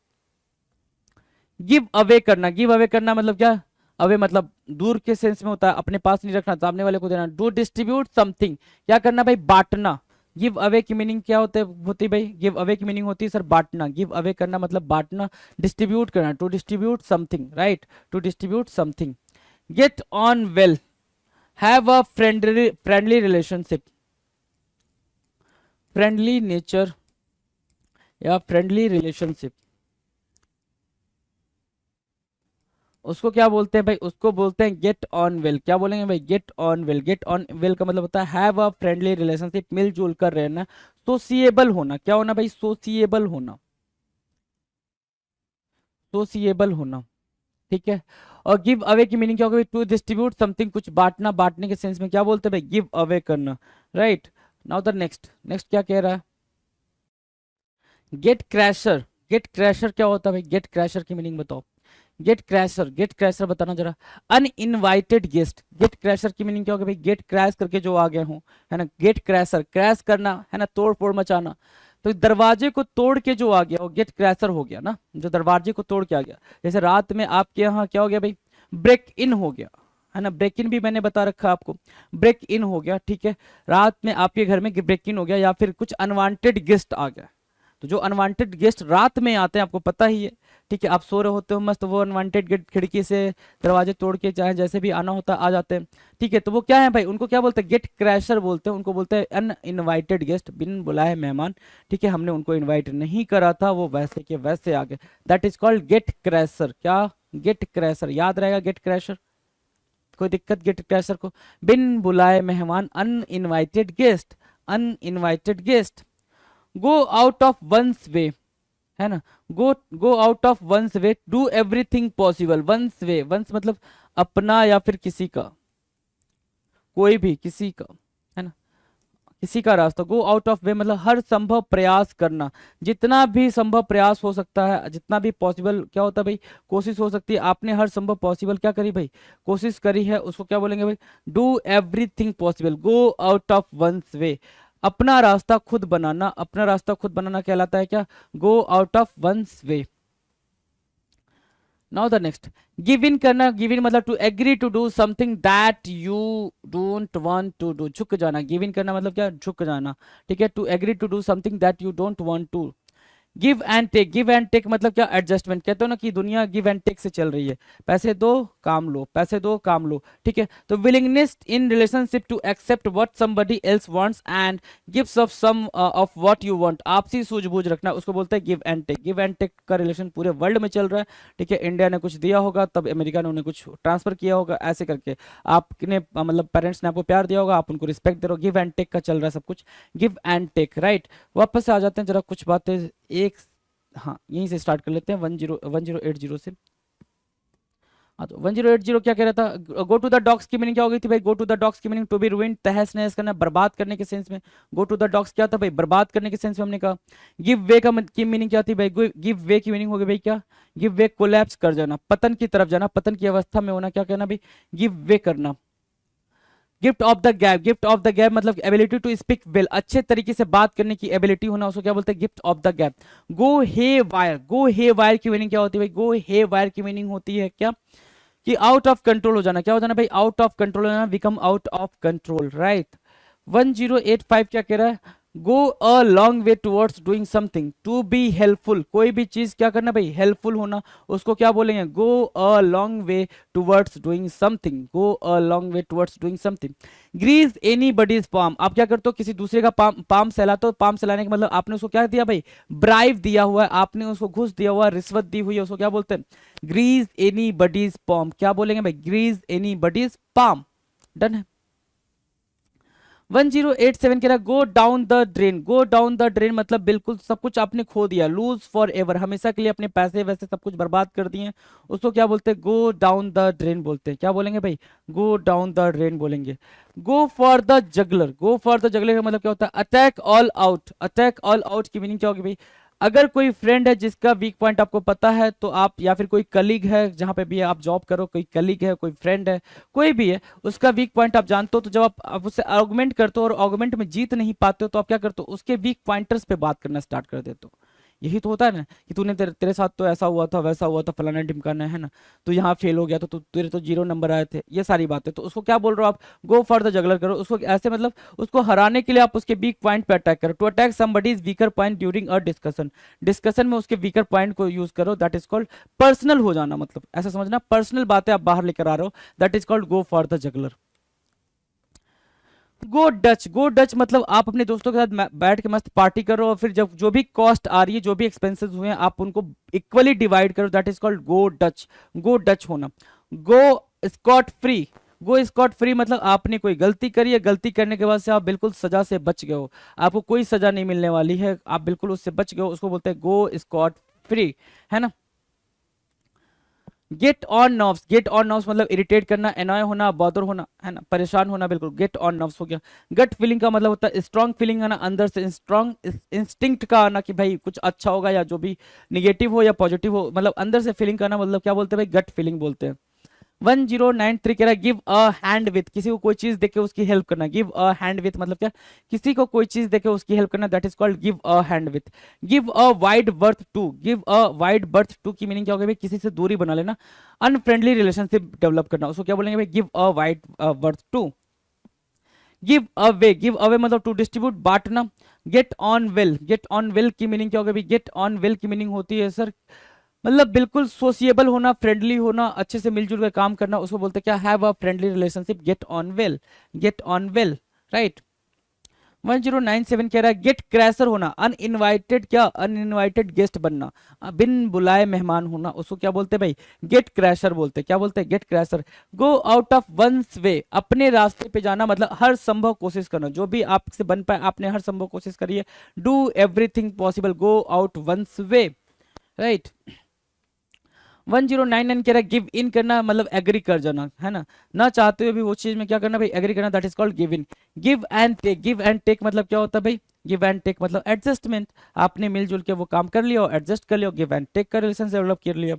Give away करना, गिव अवे करना मतलब क्या? अवे मतलब दूर के सेंस में होता है, अपने पास नहीं रखना, सामने वाले को देना। डू डिस्ट्रीब्यूट समथिंग, क्या करना भाई? बांटना। गिव अवे की मीनिंग क्या होती है भाई? गिव अवे की मीनिंग होती है सर बांटना। गिव अवे करना मतलब बांटना, डिस्ट्रीब्यूट करना, to distribute something, right? To distribute something. Get on well, have a friendly relationship. Friendly nature या फ्रेंडली रिलेशनशिप, उसको क्या बोलते हैं भाई? उसको बोलते हैं गेट ऑन वेल। क्या बोलेंगे भाई? Get on well. Get on well का मतलब होता है हैव अ फ्रेंडली रिलेशनशिप, मिलजुल कर रहना, सोसिएबल होना। क्या होना भाई? सोसिएबल होना, सोसिएबल होना, ठीक है। और गिव अवे की मीनिंग क्या होगी? टू डिस्ट्रीब्यूट समथिंग, कुछ बांटना, बांटने के सेंस में क्या बोलते हैं भाई? गिव अवे करना, right. Now the next, next क्या कह रहा है? Gate crasher. गेट क्रैशर क्या होता है भाई? गेट क्रैशर की मीनिंग बताओ। गेट क्रैशर, गेट क्रैशर बताना जरा। Uninvited guest. गेट क्रैशर की मीनिंग क्या होगी भाई? गेट क्रैश करके जो आ गए हों, है ना। गेट क्रैशर, क्रैश करना है ना, तोड़ फोड़ मचाना। तो दरवाजे को तोड़ के जो आ गया वो गेट क्रैशर हो गया ना, जो दरवाजे को तोड़ के आ गया। जैसे रात में आपके यहाँ क्या हो गया भाई? ब्रेक इन हो गया, है ना। ब्रेक इन भी मैंने बता रखा आपको, ब्रेक इन हो गया, ठीक है। रात में आपके घर में ब्रेक इन हो गया, या फिर कुछ अनवांटेड गेस्ट आ गया। तो जो अनवांटेड गेस्ट रात में आते हैं आपको पता ही है, ठीक है। आप सो रहे होते हो मस्त, वो अनवांटेड गेस्ट खिड़की से दरवाजे तोड़ के चाहे जैसे भी आना होता आ जाते हैं, ठीक है। तो वो क्या है भाई? उनको क्या बोलते हैं? गेट क्रैशर बोलते हैं। उनको बोलते हैं अनइनवाइटेड गेस्ट, बिन बुलाए मेहमान, ठीक है। हमने उनको इनवाइट नहीं करा था, वो वैसे के वैसे आ गए, that is called gate crasher. क्या? गेट क्रैशर, याद रहेगा गेट क्रैशर, कोई दिक्कत? गेट क्रैशर को बिन बुलाए मेहमान, uninvited guest, uninvited guest. Go out of one's way, है ना। Go go out of one's way, do everything possible. One's way, one's मतलब अपना या फिर किसी का, कोई भी किसी का, है ना, किसी का रास्ता। गो आउट ऑफ वे मतलब हर संभव प्रयास करना, जितना भी संभव प्रयास हो सकता है, जितना भी पॉसिबल क्या होता है भाई? कोशिश हो सकती है। आपने हर संभव पॉसिबल क्या करी भाई? कोशिश करी है, उसको क्या बोलेंगे भाई? Do everything possible, go out of one's way. अपना रास्ता खुद बनाना, अपना रास्ता खुद बनाना कहलाता है क्या? Go out of one's way. Now the next, give in करना। गिव इन मतलब to agree to do something that you don't want to do, झुक जाना। गिव इन करना मतलब क्या? झुक जाना, ठीक है। To agree to do something that you don't want to. Give and take, give and take मतलब क्या? एडजस्टमेंट। कहते हो ना कि दुनिया गिव एंड टेक से चल रही है, पैसे दो काम लो, पैसे दो काम लो, ठीक है। तो willingness in relationship to accept what somebody else wants and gives of some of what you want. आपसी सूझबूझ रखना, उसको बोलते हैं give and take. Give and take का रिलेशन पूरे वर्ल्ड में चल रहा है, ठीक है। इंडिया ने कुछ दिया होगा, तब अमेरिका ने उन्हें कुछ ट्रांसफर किया होगा, ऐसे करके आपने मतलब पेरेंट्स ने आपको प्यार दिया होगा, आप उनको रिस्पेक्ट दे रहे हो। गिव एंड टेक का चल रहा है सब कुछ, गिव एंड टेक, राइट। वापस से आ जाते हैं जरा कुछ बातें एक, हाँ यहीं से स्टार्ट कर लेते हैं 1080 से। हाँ तो 1080 क्या कह रहा था? गो टू द डॉग्स की मीनिंग क्या हो गई थी भाई? गो टू द डॉग्स की मीनिंग टू बी रूइंड, तहस नहस करना, बर्बाद करने के सेंस में। गो टू द डॉग्स क्या था भाई? बर्बाद करने के सेंस में हमने कहा। गिव वे का की मीनिंग क्या थी भाई? गिव वे की मीनिंग हो गई भाई क्या? गिव वे, कोलैप्स कर जाना, पतन की तरफ जाना, पतन की अवस्था में होना। क्या कहना भाई? गिव वे करना। Gift of the gap, gift of the gap मतलब एबिलिटी टू स्पीक वेल, अच्छे तरीके से बात करने की एबिलिटी होना, उसको क्या बोलते हैं? Gift of the gab. Go haywire, go haywire की मीनिंग क्या होती है भाई? गो हे वायर की मीनिंग होती है क्या? कि आउट ऑफ कंट्रोल हो जाना। क्या हो जाना भाई? आउट ऑफ कंट्रोल हो जाना, become out of control, right. 1085 क्या कह रहा है? Go a long way towards doing something, to be helpful, कोई भी चीज क्या करना भाई? हेल्पफुल होना, उसको क्या बोलेंगे? Go a long way towards doing something, go a long way towards doing something. Grease anybody's palm, आप क्या करते हो? किसी दूसरे का पाम सहलाते हो। पाम सहलाने का मतलब आपने उसको क्या दिया भाई? ब्राइब दिया हुआ है, आपने उसको घूस दिया हुआ है, रिश्वत दी हुई है, उसको क्या बोलते हैं? Grease anybody's palm. क्या बोलेंगे भाई? Grease anybody's palm. Done है। 1087 कह रहा go down the drain. Go down the drain मतलब बिल्कुल सब कुछ आपने खो दिया, लूज फॉर एवर, हमेशा के लिए अपने पैसे वैसे सब कुछ बर्बाद कर दिए, उसको क्या बोलते हैं? गो डाउन द ड्रेन बोलते हैं। क्या बोलेंगे भाई? गो डाउन द ड्रेन बोलेंगे। गो for the jugular, go for the juggler का मतलब क्या होता है? Attack all out. Attack all out की मीनिंग क्या होगी भाई? अगर कोई फ्रेंड है जिसका वीक पॉइंट आपको पता है, तो आप, या फिर कोई कलीग है जहां पे भी आप जॉब करो, कोई कलीग है, कोई फ्रेंड है, कोई भी है, उसका वीक पॉइंट आप जानते हो, तो जब आप उससे आर्गुमेंट करते हो और आर्गुमेंट में जीत नहीं पाते हो, तो आप क्या करते हो? उसके वीक पॉइंटर्स पे बात करना स्टार्ट कर देते हो। यही तो होता है ना कि तूने तेरे साथ तो ऐसा हुआ था, वैसा हुआ था, फलाना ढिमकाना, है ना, तो यहाँ फेल हो गया, तो तेरे तो 0 नंबर आए थे, ये सारी बातें। तो उसको क्या बोल रहे हो आप? गो फॉर द जगलर करो, उसको ऐसे मतलब उसको हराने के लिए आप उसके वीक पॉइंट पे अटैक करो। To attack somebody's weaker point during a discussion, discussion में उसके वीकर पॉइंट को यूज करो, दैट इज कॉल्ड पर्सनल हो जाना। मतलब ऐसा समझना, पर्सनल बातें आप बाहर लेकर आ रहे हो, that is called go for the jugular. Go Dutch मतलब आप अपने दोस्तों के साथ बैठ के मस्त पार्टी करो और फिर जब जो भी कॉस्ट आ रही है, जो भी एक्सपेंसेस हुए हैं, आप उनको इक्वली डिवाइड करो, that is called go Dutch. Go Dutch होना। Go scot free. Go scot free मतलब आपने कोई गलती करी है, गलती करने के बाद से आप बिल्कुल सजा से बच गए हो, आपको कोई सजा नहीं मिलने वाली है, आप बिल्कुल उससे बच गए हो, उसको बोलते हैं गो स्कॉट फ्री, है ना। Gate on nerves. Gate on nerves मतलब इरिटेट करना, एनॉय होना, बॉदर होना, है ना, परेशान होना, बिल्कुल गेट ऑन नर्व्स हो गया। गट फीलिंग का मतलब होता है स्ट्रांग फीलिंग आना, अंदर से स्ट्रांग इंस्टिंक्ट का आना कि भाई कुछ अच्छा होगा, या जो भी निगेटिव हो या पॉजिटिव हो, मतलब अंदर से फीलिंग करना, मतलब क्या बोलते हैं भाई, गट फीलिंग बोलते हैं। 1093 कह रहा है गिव अ हैंड विथ, किसी को कोई चीज देके उसकी हेल्प करना। गिव अ हैंड विथ मतलब क्या, किसी को कोई चीज देके उसकी हेल्प करना, that is called give a hand with. Give a wide berth to. Give a wide berth to की मीनिंग क्या होगी भाई, किसी से दूरी बना लेना, अनफ्रेंडली रिलेशनशिप डेवलप करना, उसको क्या बोलेंगे भाई, give a wide berth to. Give away. Give away मतलब टू डिस्ट्रीब्यूट, बांटना। Get on well. Get on well की मीनिंग क्या होगी भाई, गेट ऑन वेल की मीनिंग होती है सर मतलब बिल्कुल सोशिएबल होना, फ्रेंडली होना, अच्छे से मिलजुल कर काम करना, उसको बोलते हैं क्या, have a friendly relationship, gate on well. Get on well, right. 1097 कह रहा है गेट क्रैशर होना, अनइनवाइटेड, क्या अनइनवाइटेड गेस्ट बनना, बिन बुलाए मेहमान होना, उसको क्या बोलते हैं भाई, गेट क्रैशर बोलते हैं। क्या बोलते हैं, gatecrasher. Go out of one's way, अपने रास्ते पे जाना मतलब हर संभव कोशिश करना, जो भी आपसे बन पाए आपने हर संभव कोशिश करी है, do everything possible, go out one's way, right. 1099 कह रहा है गिव इन करना मतलब एग्री कर जाना, है ना चाहते हुए भी वो चीज में क्या करना भाई, एग्री करना, that is called give in. Give and take. Give and take मतलब क्या होता है भाई, गिव एंड टेक मतलब एडजस्टमेंट, आपने मिलजुल के वो काम कर लिया, एडजस्ट कर लिया, गिव एंड टेक का रिलेशन डेवलप कर लिया।